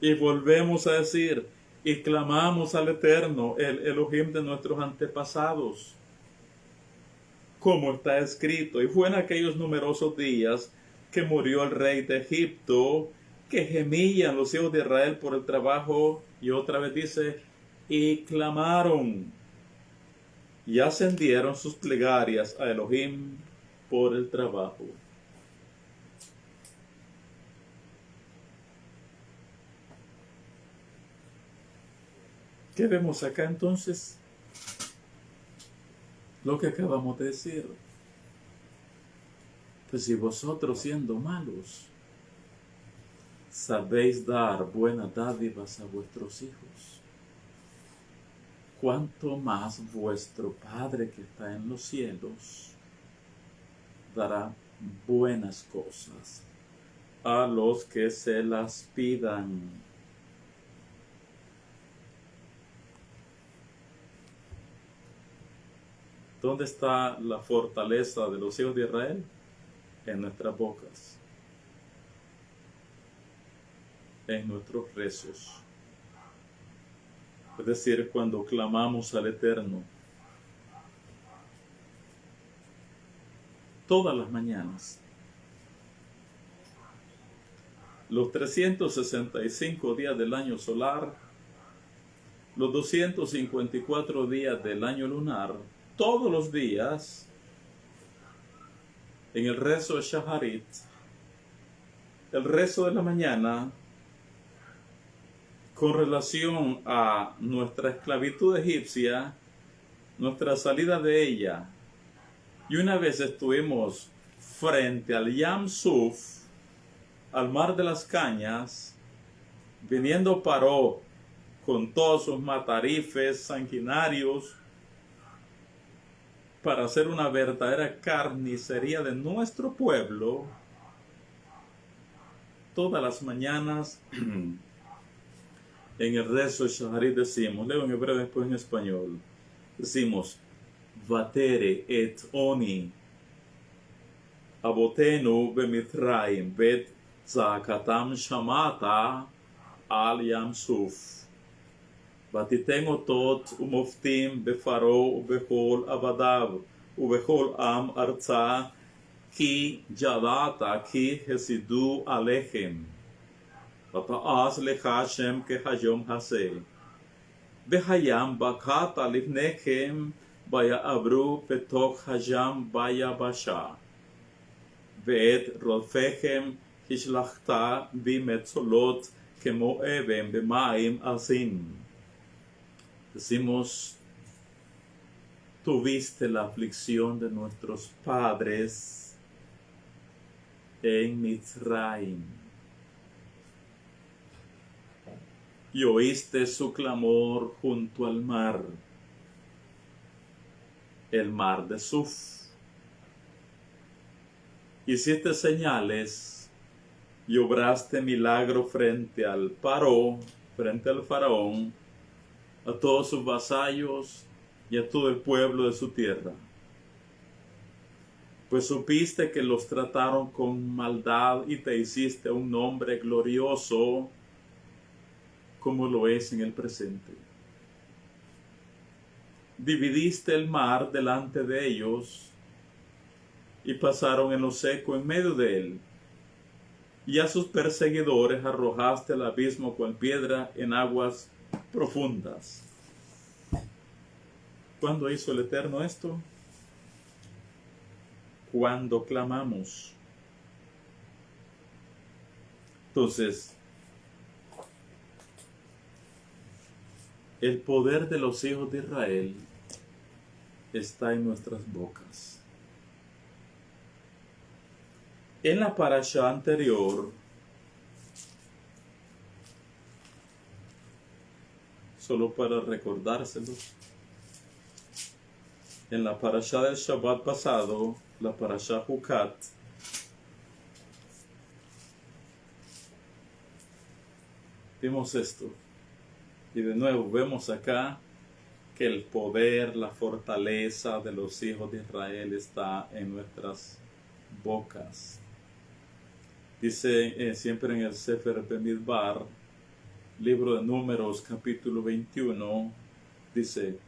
Y volvemos a decir, y clamamos al Eterno, el Elohim de nuestros antepasados, como está escrito. Y fue en aquellos numerosos días que murió el rey de Egipto, que gemían los hijos de Israel por el trabajo, y otra vez dice, y clamaron, y ascendieron sus plegarias a Elohim por el trabajo. ¿Qué vemos acá entonces? Lo que acabamos de decir. Pues si vosotros siendo malos, sabéis dar buenas dádivas a vuestros hijos, cuánto más vuestro Padre que está en los cielos dará buenas cosas a los que se las pidan. ¿Dónde está la fortaleza de los hijos de Israel? En nuestras bocas, en nuestros rezos. Es decir, cuando clamamos al Eterno todas las mañanas, los 365 días del año solar, los 254 días del año lunar, todos los días, en el rezo de Shaharit, el rezo de la mañana, con relación a nuestra esclavitud egipcia, nuestra salida de ella. Y una vez estuvimos frente al Yam Suf, al mar de las cañas, viniendo Paró con todos sus matarifes sanguinarios para hacer una verdadera carnicería de nuestro pueblo. Todas las mañanas en el rezo de Shaharit decimos, leo en hebreo después en español, decimos, Vatere et oni abotenu bemitraim bet zakatam shamata al Yam Suf. ותיתן אותות ומופתים בפרעה ובכל עבדיו ובכל עם ארצה, כי ידעת כי הסידו עליכם. ותעש לך השם כהיום הזה. והים בקעת לפניכם, ויעברו בתוך הים ביבשה. ואת רודפיכם השלכת במצולות, como Eben bemaim azim. Decimos, tuviste la aflicción de nuestros padres en Mitzrayim, y oíste su clamor junto al mar, el mar de Suf. Hiciste señales y obraste milagro frente al faraón, a todos sus vasallos y a todo el pueblo de su tierra. Pues supiste que los trataron con maldad y te hiciste un nombre glorioso, como lo es en el presente. Dividiste el mar delante de ellos y pasaron en lo seco en medio de él, y a sus perseguidores arrojaste al abismo con piedra en aguas profundas. ¿Cuándo hizo el Eterno esto? Cuando clamamos. Entonces, el poder de los hijos de Israel está en nuestras bocas. En la parashá anterior, solo para recordárselos, en la parashá del Shabbat pasado, la parashá Hukat, vimos esto. Y de nuevo vemos acá que el poder, la fortaleza de los hijos de Israel está en nuestras bocas. Dice siempre en el Sefer Bemidbar, libro de Números, capítulo 21, dice,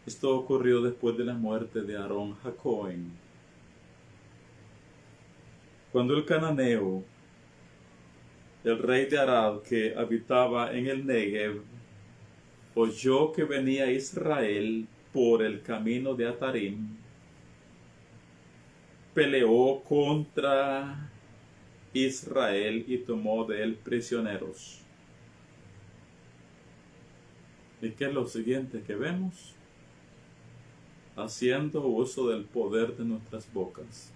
esto ocurrió después de la muerte de Aarón Jacoen, cuando el cananeo, el rey de Arad, que habitaba en el Negev, oyó que venía Israel por el camino de Atarim, peleó contra Israel y tomó de él prisioneros. ¿Y qué es lo siguiente que vemos? Haciendo uso del poder de nuestras bocas.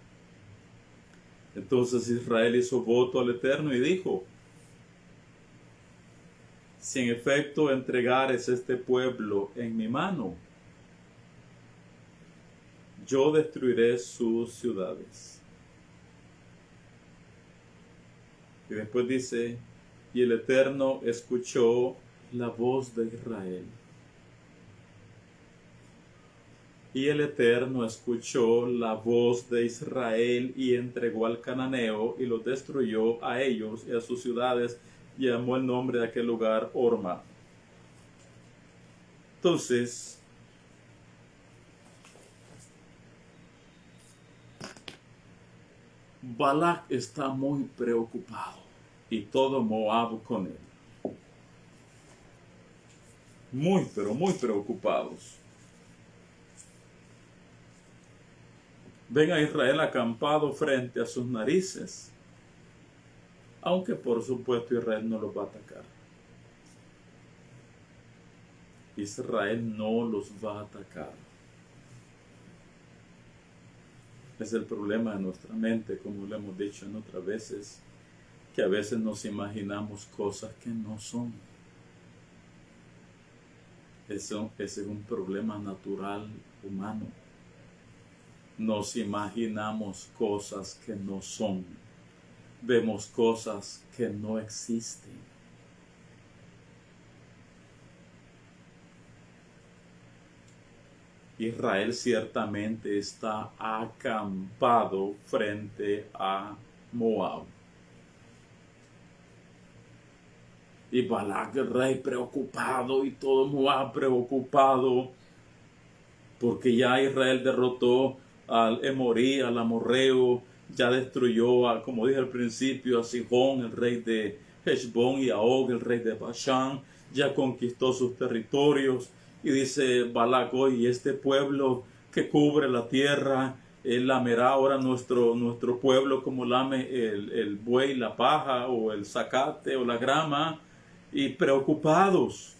Entonces Israel hizo voto al Eterno y dijo, si en efecto entregares este pueblo en mi mano, yo destruiré sus ciudades. Y después dice, y el Eterno escuchó la voz de Israel. Y el Eterno escuchó la voz de Israel y entregó al cananeo y lo destruyó a ellos y a sus ciudades, y llamó el nombre de aquel lugar Horma. Entonces, Balak está muy preocupado y todo Moab con él. Muy, pero muy preocupados. Ven a Israel acampado frente a sus narices, aunque por supuesto Israel no los va a atacar. Israel no los va a atacar. Es el problema de nuestra mente, como lo hemos dicho en otras veces, que a veces nos imaginamos cosas que no son. Eso es un problema natural humano. Nos imaginamos cosas que no son. Vemos cosas que no existen. Israel ciertamente está acampado frente a Moab. Y Balak, el rey, preocupado, y todo Moab preocupado, porque ya Israel derrotó al Emorí, al Amorreo, ya destruyó, como dije al principio, a Sihón, el rey de Heshbón, y a Og, el rey de Bashán, ya conquistó sus territorios. Y dice Balak, oye, este pueblo que cubre la tierra, Él lamerá ahora nuestro pueblo como lame el buey, la paja, o el zacate, o la grama, y preocupados.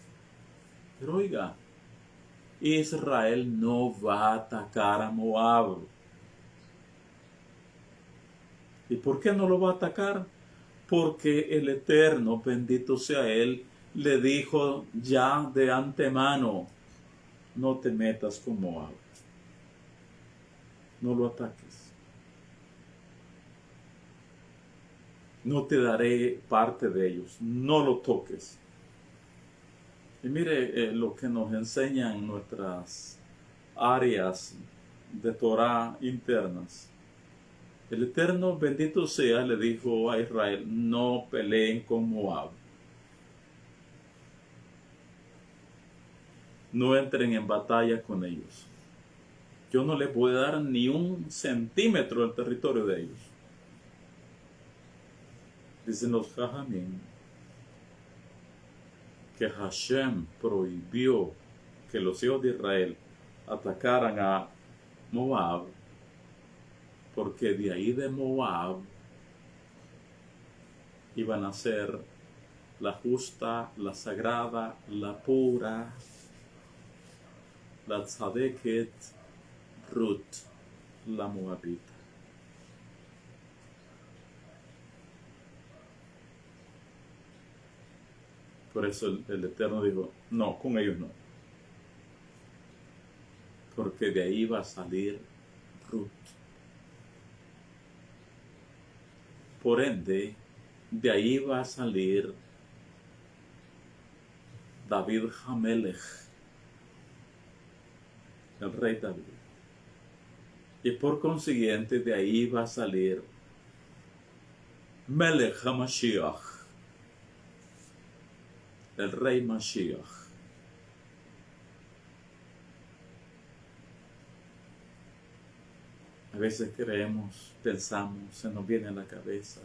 Pero oiga, Israel no va a atacar a Moab. ¿Y por qué no lo va a atacar? Porque el Eterno, bendito sea Él, le dijo ya de antemano, no te metas con Moab, no lo ataques, no te daré parte de ellos, no lo toques. Y mire lo que nos enseñan nuestras áreas de Torah internas. El Eterno, bendito sea, le dijo a Israel, no peleen con Moab. No entren en batalla con ellos. Yo no les voy a dar ni un centímetro del territorio de ellos. Dicen los Jajamim que Hashem prohibió que los hijos de Israel atacaran a Moab, porque de ahí de Moab iban a ser la justa, la sagrada, la pura, la tzadeket Ruth, la moabita. Por eso el Eterno dijo, no, con ellos no. Porque de ahí va a salir Ruth. Por ende, de ahí va a salir David Hamelech, el rey David. Y por consiguiente, de ahí va a salir Melech HaMashiach, el rey Mashiach. A veces creemos, pensamos, se nos viene a la cabeza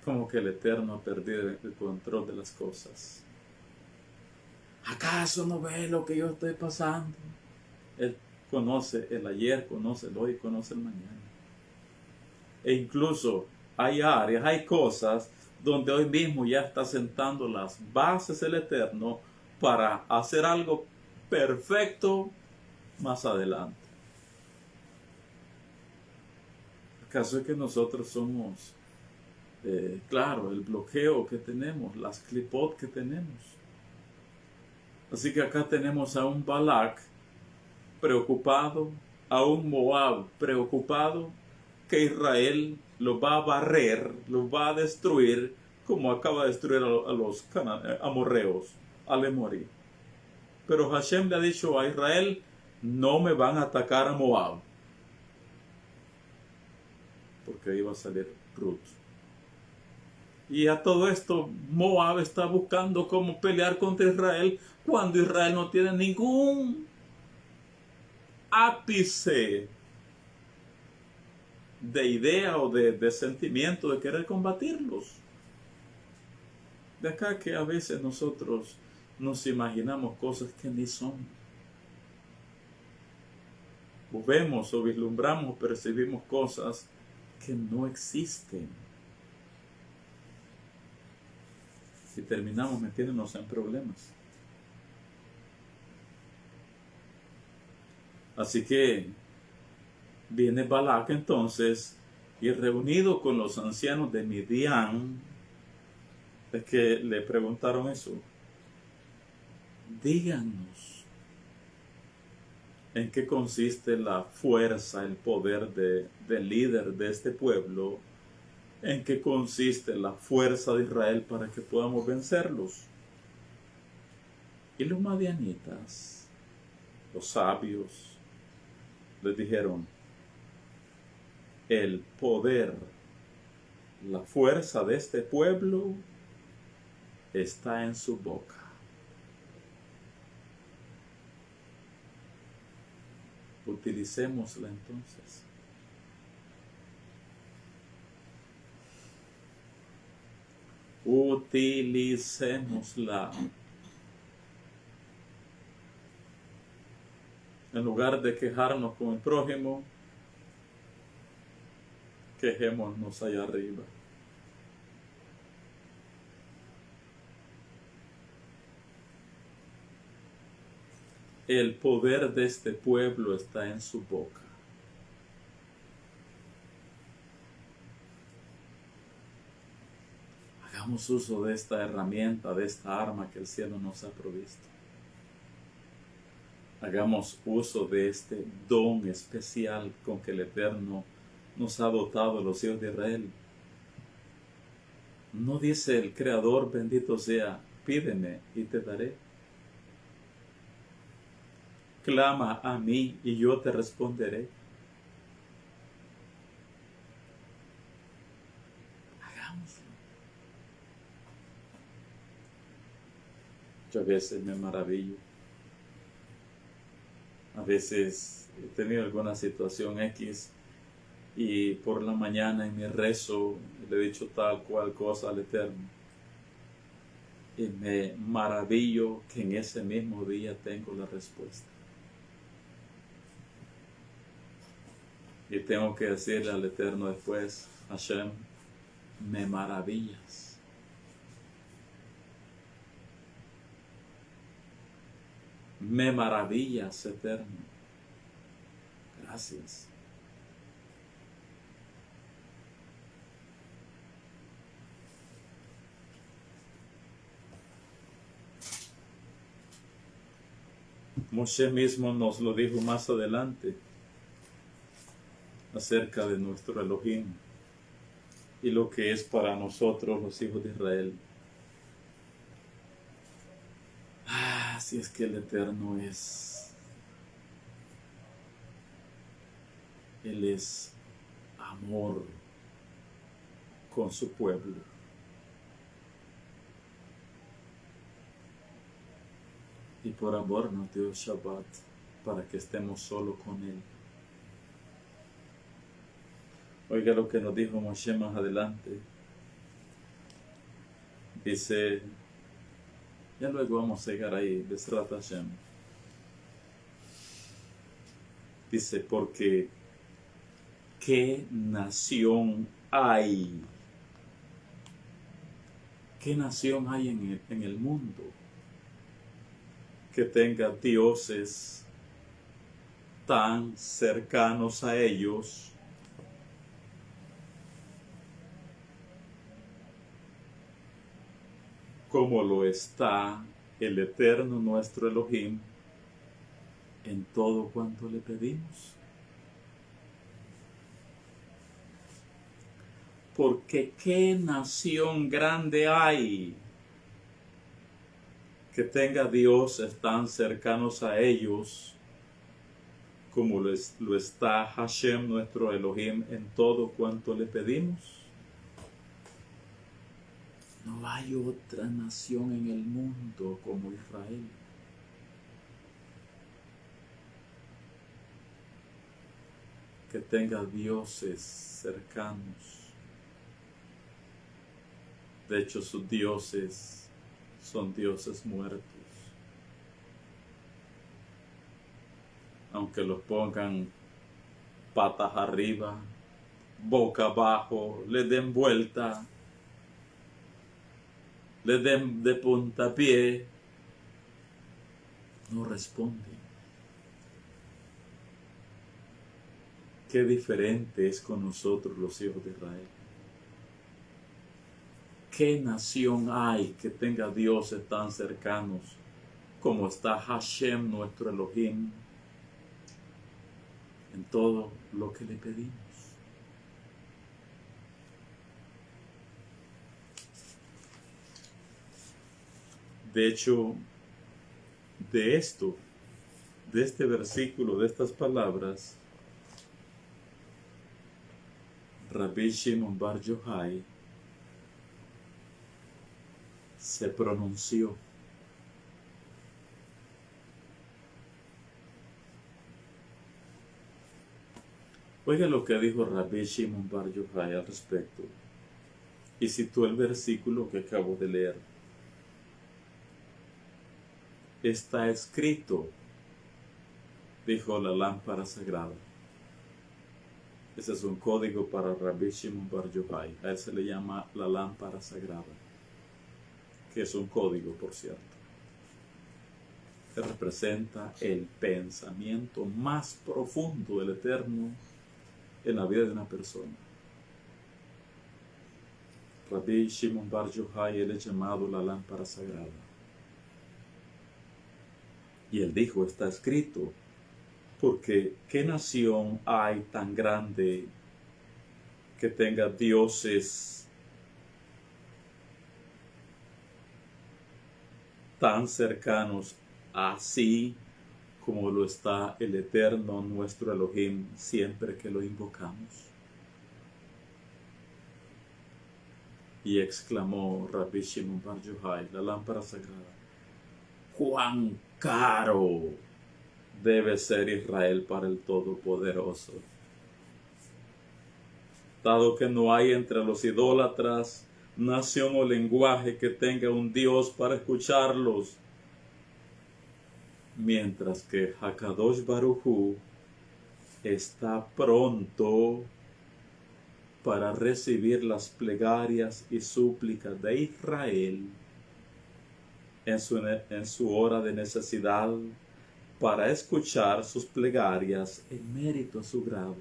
como que el Eterno ha perdido el control de las cosas. ¿Acaso no ve lo que yo estoy pasando? Él conoce el ayer, conoce el hoy, conoce el mañana. E incluso hay áreas, hay cosas donde hoy mismo ya está sentando las bases el Eterno para hacer algo perfecto más adelante. ¿Acaso es que nosotros somos, claro, el bloqueo que tenemos, las clipot que tenemos? Así que acá tenemos a un Balak preocupado, a un Moab preocupado, que Israel lo va a barrer, lo va a destruir, como acaba de destruir a los amorreos, al Emorí. Pero Hashem le ha dicho a Israel, no me van a atacar a Moab, porque ahí va a salir Ruth. Y a todo esto, Moab está buscando cómo pelear contra Israel, cuando Israel no tiene ningún ápice de idea o de sentimiento de querer combatirlos. De acá que a veces nosotros nos imaginamos cosas que ni son. O vemos o vislumbramos, percibimos cosas que no existen. Y terminamos metiéndonos en problemas. Así que viene Balak entonces, y reunido con los ancianos de Midian, es que le preguntaron eso. Díganos, ¿en qué consiste la fuerza, el poder del líder de este pueblo? ¿En qué consiste la fuerza de Israel para que podamos vencerlos? Y los madianitas, los sabios, les dijeron, el poder, la fuerza de este pueblo está en su boca. Utilicémosla entonces. Utilicémosla. En lugar de quejarnos con el prójimo, quejémonos allá arriba. El poder de este pueblo está en su boca. Hagamos uso de esta herramienta, de esta arma que el cielo nos ha provisto. Hagamos uso de este don especial con que el Eterno nos ha dotado a los hijos de Israel. ¿No dice el Creador, bendito sea, pídeme y te daré? Clama a mí y yo te responderé. Hagámoslo. Yo a veces me maravillo. A veces he tenido alguna situación X y por la mañana en mi rezo le he dicho tal cual cosa al Eterno. Y me maravillo que en ese mismo día tengo la respuesta. Y tengo que decirle al Eterno después, Hashem, me maravillas. Me maravillas, Eterno. Gracias. Moshe mismo nos lo dijo más adelante acerca de nuestro Elohim y lo que es para nosotros los hijos de Israel. Si es que el Eterno es, Él es amor con su pueblo. Y por amor nos dio Shabbat para que estemos solo con Él. Oiga lo que nos dijo Moshe más adelante. Dice, ya luego vamos a llegar ahí, Besrat Hashem. Dice, porque ¿qué nación hay? ¿Qué nación hay en el mundo que tenga dioses tan cercanos a ellos como lo está el Eterno nuestro Elohim en todo cuanto le pedimos? Porque ¿qué nación grande hay que tenga dioses tan cercanos a ellos como lo está Hashem nuestro Elohim en todo cuanto le pedimos? No hay otra nación en el mundo como Israel. Que tenga dioses cercanos. De hecho, sus dioses son dioses muertos. Aunque los pongan patas arriba, boca abajo, le den vuelta, le den de puntapié, no responden. Qué diferente es con nosotros los hijos de Israel. ¿Qué nación hay que tenga dioses tan cercanos como está Hashem nuestro Elohim en todo lo que le pedimos? De hecho, de este versículo, de estas palabras, Rabbi Shimon Bar Yochai se pronunció. Oiga lo que dijo Rabbi Shimon Bar Yochai al respecto. Y citó el versículo que acabo de leer. Está escrito, dijo la lámpara sagrada. Ese es un código para Rabbi Shimon Bar Yochai. A él se le llama la lámpara sagrada, que es un código, por cierto, que representa el pensamiento más profundo del Eterno en la vida de una persona. Rabbi Shimon Bar Yochai, él es llamado la lámpara sagrada. Y él dijo, está escrito, porque ¿qué nación hay tan grande que tenga dioses tan cercanos así como lo está el Eterno nuestro Elohim siempre que lo invocamos? Y exclamó Rabbi Shimon Bar Yochai, la lámpara sagrada, ¡cuán caro debe ser Israel para el Todopoderoso! Dado que no hay entre los idólatras nación o lenguaje que tenga un Dios para escucharlos, mientras que Hakadosh Baruj Hu está pronto para recibir las plegarias y súplicas de Israel en su hora de necesidad, para escuchar sus plegarias en mérito a su grado.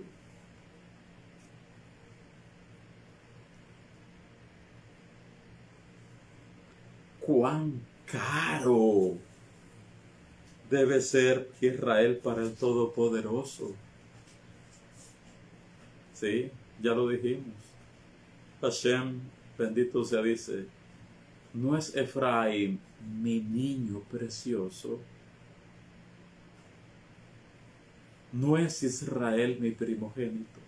¡Cuán caro debe ser Israel para el Todopoderoso! Sí, ya lo dijimos. Hashem, bendito sea, dice, ¿no es Efraín mi niño precioso? ¿No es Israel mi primogénito?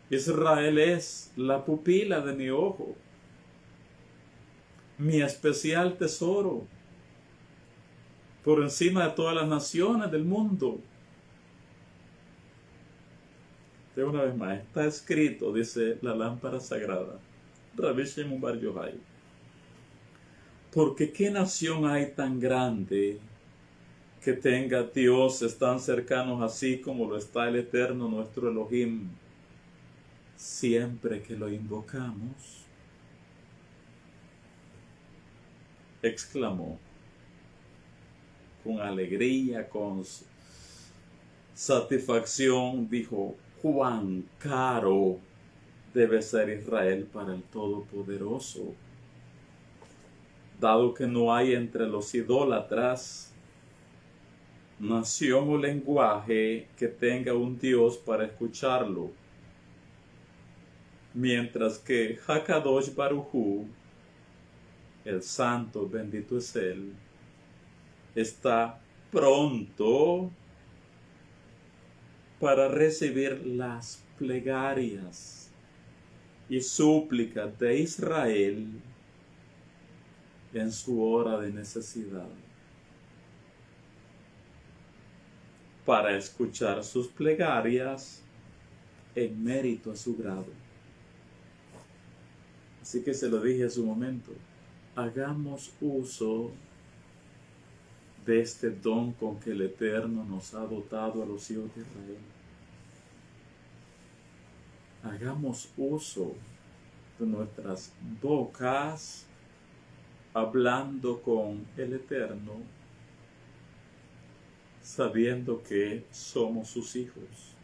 Israel es la pupila de mi ojo, mi especial tesoro, por encima de todas las naciones del mundo. De una vez más, está escrito, dice la lámpara sagrada, Rabbi Shimon Bar Yochai, porque ¿qué nación hay tan grande que tenga dioses tan cercanos así como lo está el Eterno nuestro Elohim siempre que lo invocamos? Exclamó con alegría, con satisfacción, dijo, cuán caro debe ser Israel para el Todopoderoso, dado que no hay entre los idólatras nación o lenguaje que tenga un Dios para escucharlo, mientras que Hakadosh Baruj Hu, el santo, bendito es él, está pronto para recibir las plegarias y súplicas de Israel en su hora de necesidad, para escuchar sus plegarias en mérito a su grado. Así que se lo dije hace un momento, hagamos uso de este don con que el Eterno nos ha dotado a los hijos de Israel. Hagamos uso de nuestras bocas hablando con el Eterno, sabiendo que somos sus hijos,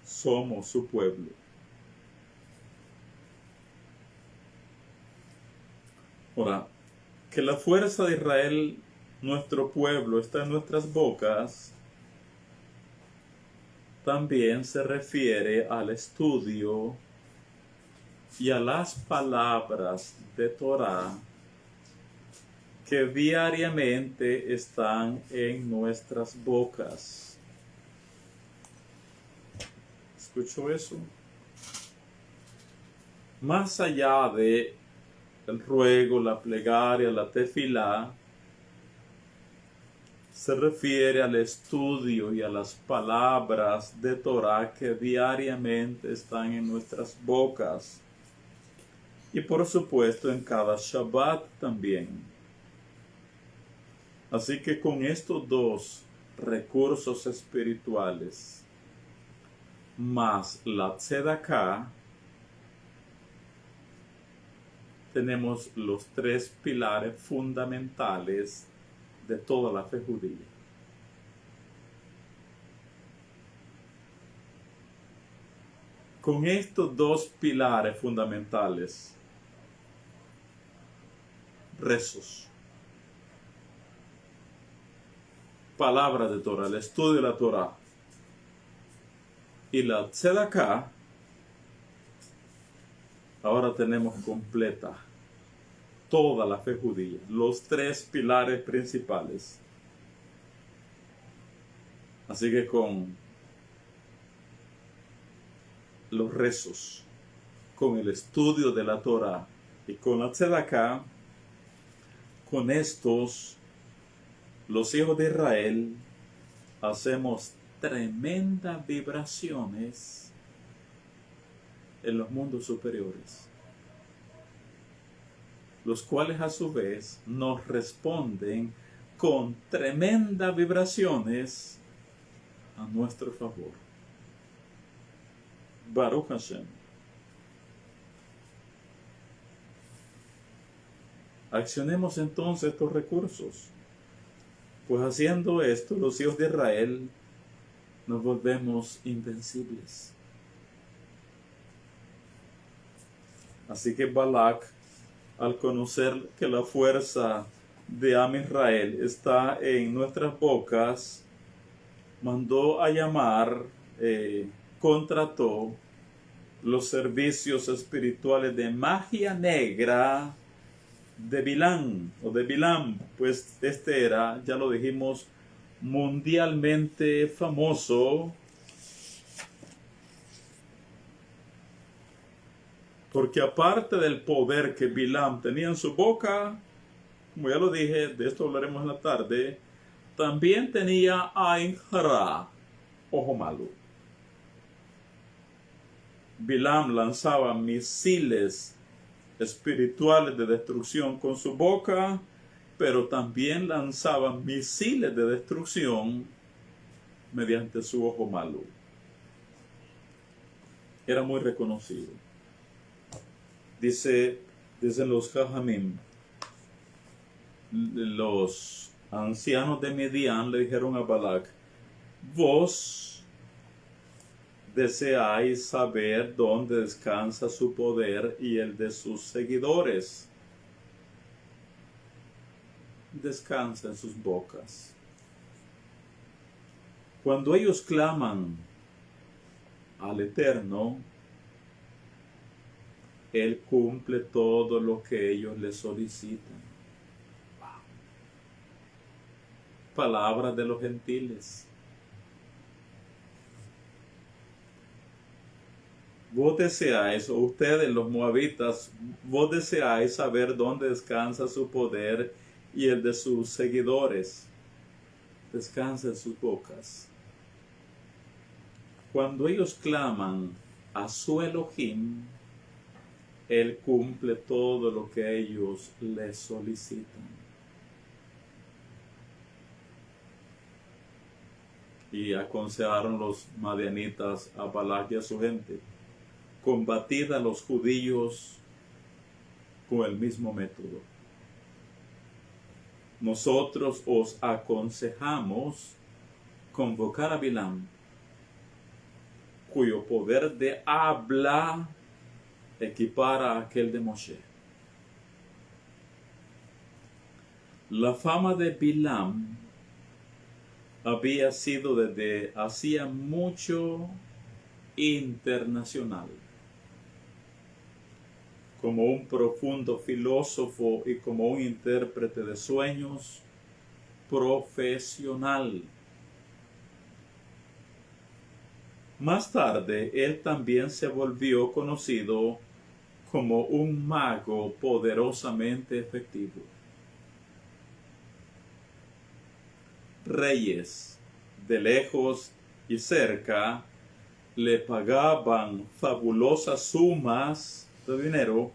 somos su pueblo. Ahora, que la fuerza de Israel, nuestro pueblo, está en nuestras bocas, también se refiere al estudio y a las palabras de Torah que diariamente están en nuestras bocas. ¿Escuchó eso? Más allá de el ruego, la plegaria, la tefilá, se refiere al estudio y a las palabras de Torah que diariamente están en nuestras bocas. Y por supuesto en cada Shabbat también. Así que con estos dos recursos espirituales, más la tzedaká, tenemos los tres pilares fundamentales de toda la fe judía. Con estos dos pilares fundamentales, rezos, palabra de Torah, el estudio de la Torah y la tzedaká, ahora tenemos completa toda la fe judía, los tres pilares principales. Así que con los rezos, con el estudio de la Torah y con la tzedaká, con estos, los hijos de Israel, hacemos tremendas vibraciones en los mundos superiores, los cuales a su vez nos responden con tremendas vibraciones a nuestro favor. Baruch Hashem. Accionemos entonces estos recursos, pues haciendo esto los hijos de Israel nos volvemos invencibles. Así que Balak, al conocer que la fuerza de Am Israel está en nuestras bocas, mandó a llamar, contrató los servicios espirituales de magia negra de Bilam, pues este era, ya lo dijimos, mundialmente famoso, porque aparte del poder que Bilam tenía en su boca, como ya lo dije, de esto hablaremos en la tarde, también tenía Ain Hara, ojo malo. Bilam lanzaba misiles espirituales de destrucción con su boca, pero también lanzaba misiles de destrucción mediante su ojo malo. Era muy reconocido. Dicen los Jajamim, los ancianos de Midian le dijeron a Balak: vos deseáis saber dónde descansa su poder y el de sus seguidores. Descansa en sus bocas. Cuando ellos claman al Eterno, Él cumple todo lo que ellos le solicitan. Wow. Palabras de los gentiles. Vos deseáis, o ustedes los moabitas, vos deseáis saber dónde descansa su poder y el de sus seguidores. Descansa en sus bocas. Cuando ellos claman a su Elohim, Él cumple todo lo que ellos le solicitan. Y aconsejaron los madianitas a Balak y a su gente: combatid a los judíos con el mismo método. Nosotros os aconsejamos convocar a Bilam, cuyo poder de habla equipara a aquel de Moshe. La fama de Bilam había sido desde hacía mucho internacional, como un profundo filósofo y como un intérprete de sueños profesional. Más tarde, él también se volvió conocido como un mago poderosamente efectivo. Reyes de lejos y cerca le pagaban fabulosas sumas de dinero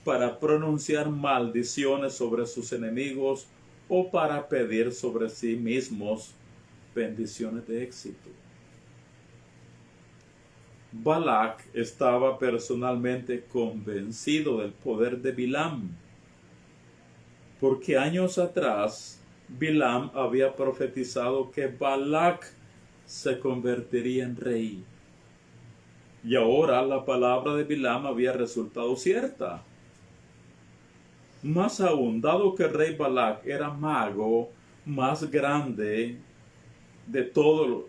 para pronunciar maldiciones sobre sus enemigos o para pedir sobre sí mismos bendiciones de éxito. Balac estaba personalmente convencido del poder de Bilam, porque años atrás Bilam había profetizado que Balac se convertiría en rey. Y ahora la palabra de Bilam había resultado cierta. Más aún, dado que el rey Balac era mago más grande de todo el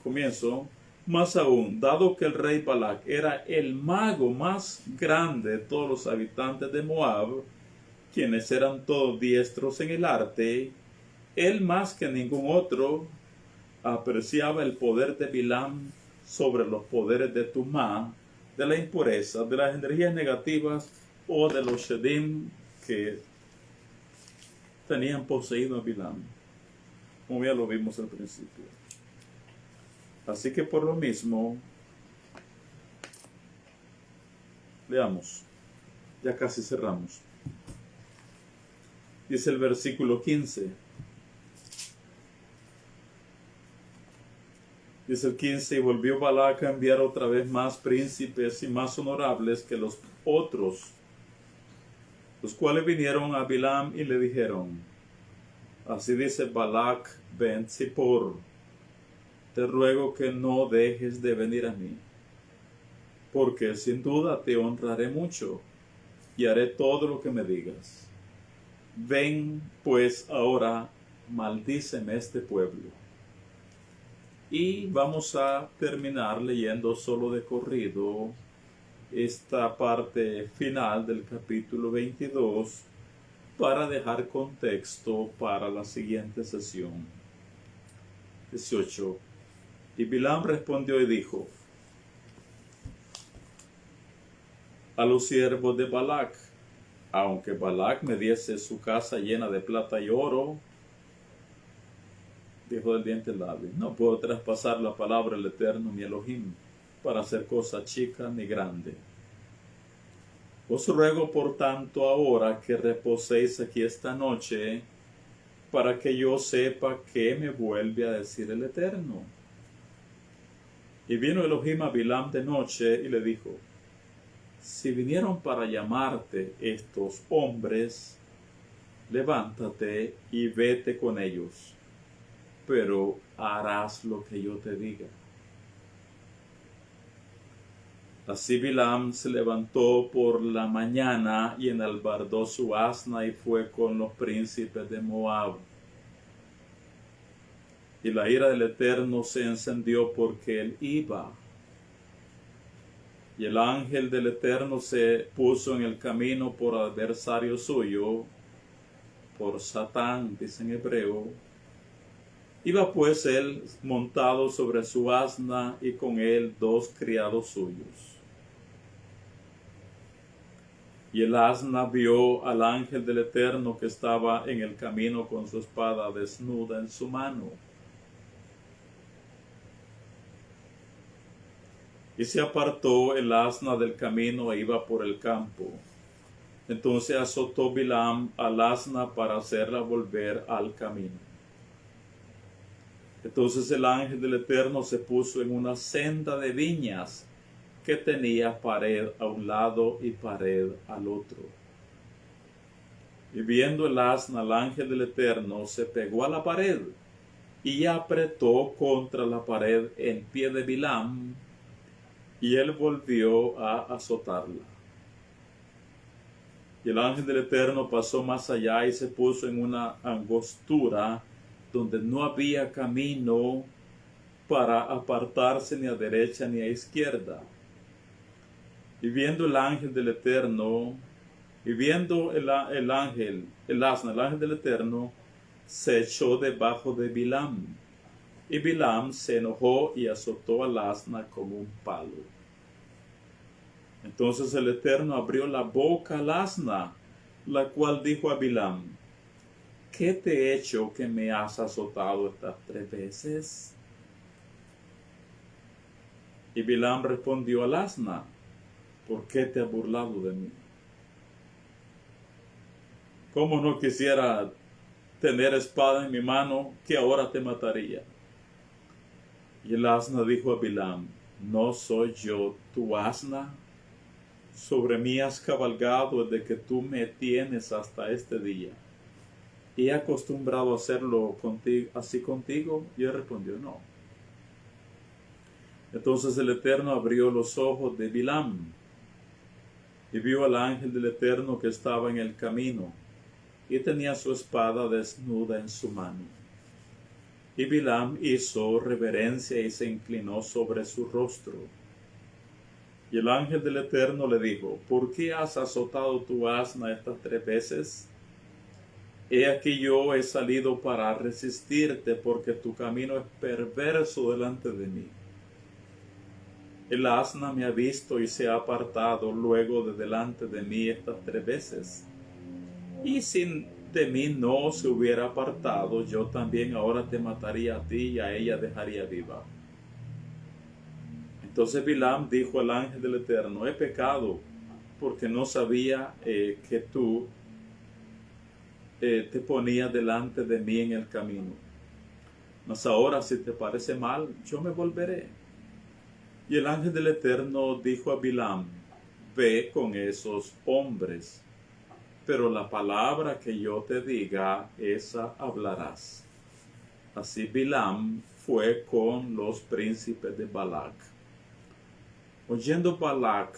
comienzo, más aún, dado que el rey Balac era el mago más grande de todos los habitantes de Moab, quienes eran todos diestros en el arte, él más que ningún otro apreciaba el poder de Bilam sobre los poderes de Tumá, de la impureza, de las energías negativas o de los Shedim que tenían poseído a Bilam, como ya lo vimos al principio. Así que por lo mismo, leamos, ya casi cerramos. Dice el versículo 15. Dice el 15, y volvió Balac a enviar otra vez más príncipes y más honorables que los otros, los cuales vinieron a Bilam y le dijeron, así dice Balac ben Zippor, te ruego que no dejes de venir a mí, porque sin duda te honraré mucho y haré todo lo que me digas. Ven pues ahora, maldíceme este pueblo. Y vamos a terminar leyendo solo de corrido esta parte final del capítulo 22 para dejar contexto para la siguiente sesión. 18. Y Bilam respondió y dijo a los siervos de Balac, aunque Balac me diese su casa llena de plata y oro, dijo del diente lábil, no puedo traspasar la palabra del Eterno mi Elohim para hacer cosa chica ni grande. Os ruego por tanto ahora que reposéis aquí esta noche, para que yo sepa qué me vuelve a decir el Eterno. Y vino Elohim a Bilam de noche y le dijo, si vinieron para llamarte estos hombres, levántate y vete con ellos, pero harás lo que yo te diga. Así Bilam se levantó por la mañana y enalbardó su asna y fue con los príncipes de Moab. Y la ira del Eterno se encendió porque él iba. Y el ángel del Eterno se puso en el camino por adversario suyo, por Satán, dice en hebreo. Iba pues él montado sobre su asna y con él 2 criados suyos. Y el asna vio al ángel del Eterno que estaba en el camino con su espada desnuda en su mano. Y se apartó el asna del camino e iba por el campo. Entonces azotó Bilam al asna para hacerla volver al camino. Entonces el ángel del Eterno se puso en una senda de viñas que tenía pared a un lado y pared al otro. Y viendo el asna al ángel del Eterno, se pegó a la pared y apretó contra la pared en pie de Bilam, y él volvió a azotarla. Y el ángel del Eterno pasó más allá y se puso en una angostura donde no había camino para apartarse ni a derecha ni a izquierda. Y viendo el ángel del Eterno, y viendo el ángel del Eterno, se echó debajo de Bilam. Y Bilam se enojó y azotó al asna como un palo. Entonces el Eterno abrió la boca al asna, la cual dijo a Bilam, ¿qué te he hecho que me has azotado estas 3 veces? Y Bilam respondió al asna, ¿por qué te has burlado de mí? ¿Cómo no quisiera tener espada en mi mano, que ahora te mataría. Y el asna dijo a Bilam, ¿no soy yo tu asna? Sobre mí has cabalgado desde que tú me tienes hasta este día. ¿He acostumbrado a hacerlo así contigo? Y él respondió, no. Entonces el Eterno abrió los ojos de Bilam y vio al ángel del Eterno que estaba en el camino y tenía su espada desnuda en su mano. Y Bilam hizo reverencia y se inclinó sobre su rostro. Y el ángel del Eterno le dijo, ¿por qué has azotado tu asna estas 3 veces? He aquí yo he salido para resistirte, porque tu camino es perverso delante de mí. El asna me ha visto y se ha apartado luego de delante de mí estas 3 veces. Y si de mí no se hubiera apartado, yo también ahora te mataría a ti y a ella dejaría viva. Entonces Bilam dijo al ángel del Eterno, he pecado, porque no sabía que tú te ponías delante de mí en el camino. Mas ahora, si te parece mal, yo me volveré. Y el ángel del Eterno dijo a Bilam, ve con esos hombres, pero la palabra que yo te diga, esa hablarás. Así Bilam fue con los príncipes de Balac. Oyendo Balac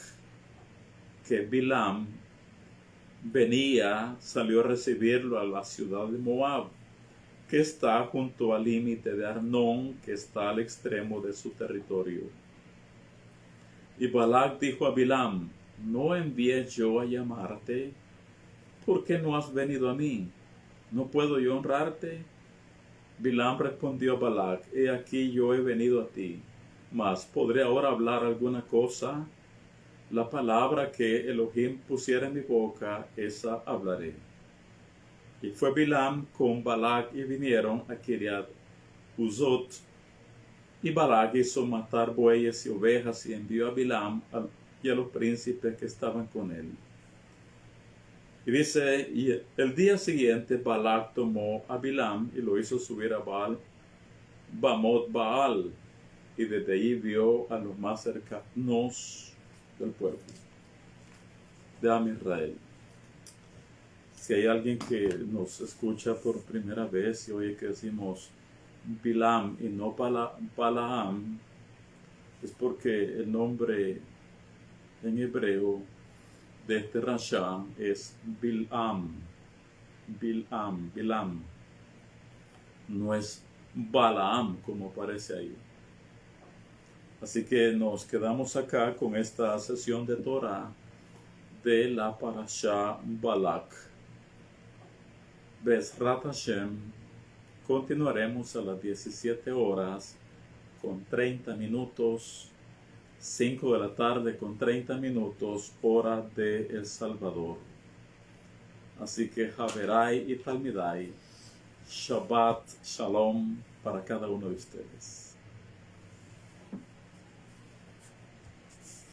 que Bilam venía, salió a recibirlo a la ciudad de Moab, que está junto al límite de Arnón, que está al extremo de su territorio. Y Balac dijo a Bilam, ¿no envié yo a llamarte? ¿Por qué no has venido a mí? ¿No puedo yo honrarte? Bilam respondió a Balac, he aquí yo he venido a ti, mas ¿podré ahora hablar alguna cosa? La palabra que Elohim pusiera en mi boca, esa hablaré. Y fue Bilam con Balac y vinieron a Kiriat Uzot. Y Balac hizo matar bueyes y ovejas y envió a Bilam y a los príncipes que estaban con él. Y dice, y el día siguiente Balac tomó a Bilam y lo hizo subir a Bamot Baal, y desde ahí vio a los más cercanos del pueblo de Am Israel. Si hay alguien que nos escucha por primera vez y oye que decimos Bilam y no Balaam, es porque el nombre en hebreo de este rasha es Bilam, no es Balaam como aparece ahí. Así que nos quedamos acá con esta sesión de Torah de la Parashá Balak. Bezrat Hashem, continuaremos a las 17 horas con 30 minutos, 5 de la tarde con 30 minutos, hora de El Salvador. Así que Haverai y Talmidai, Shabbat Shalom para cada uno de ustedes.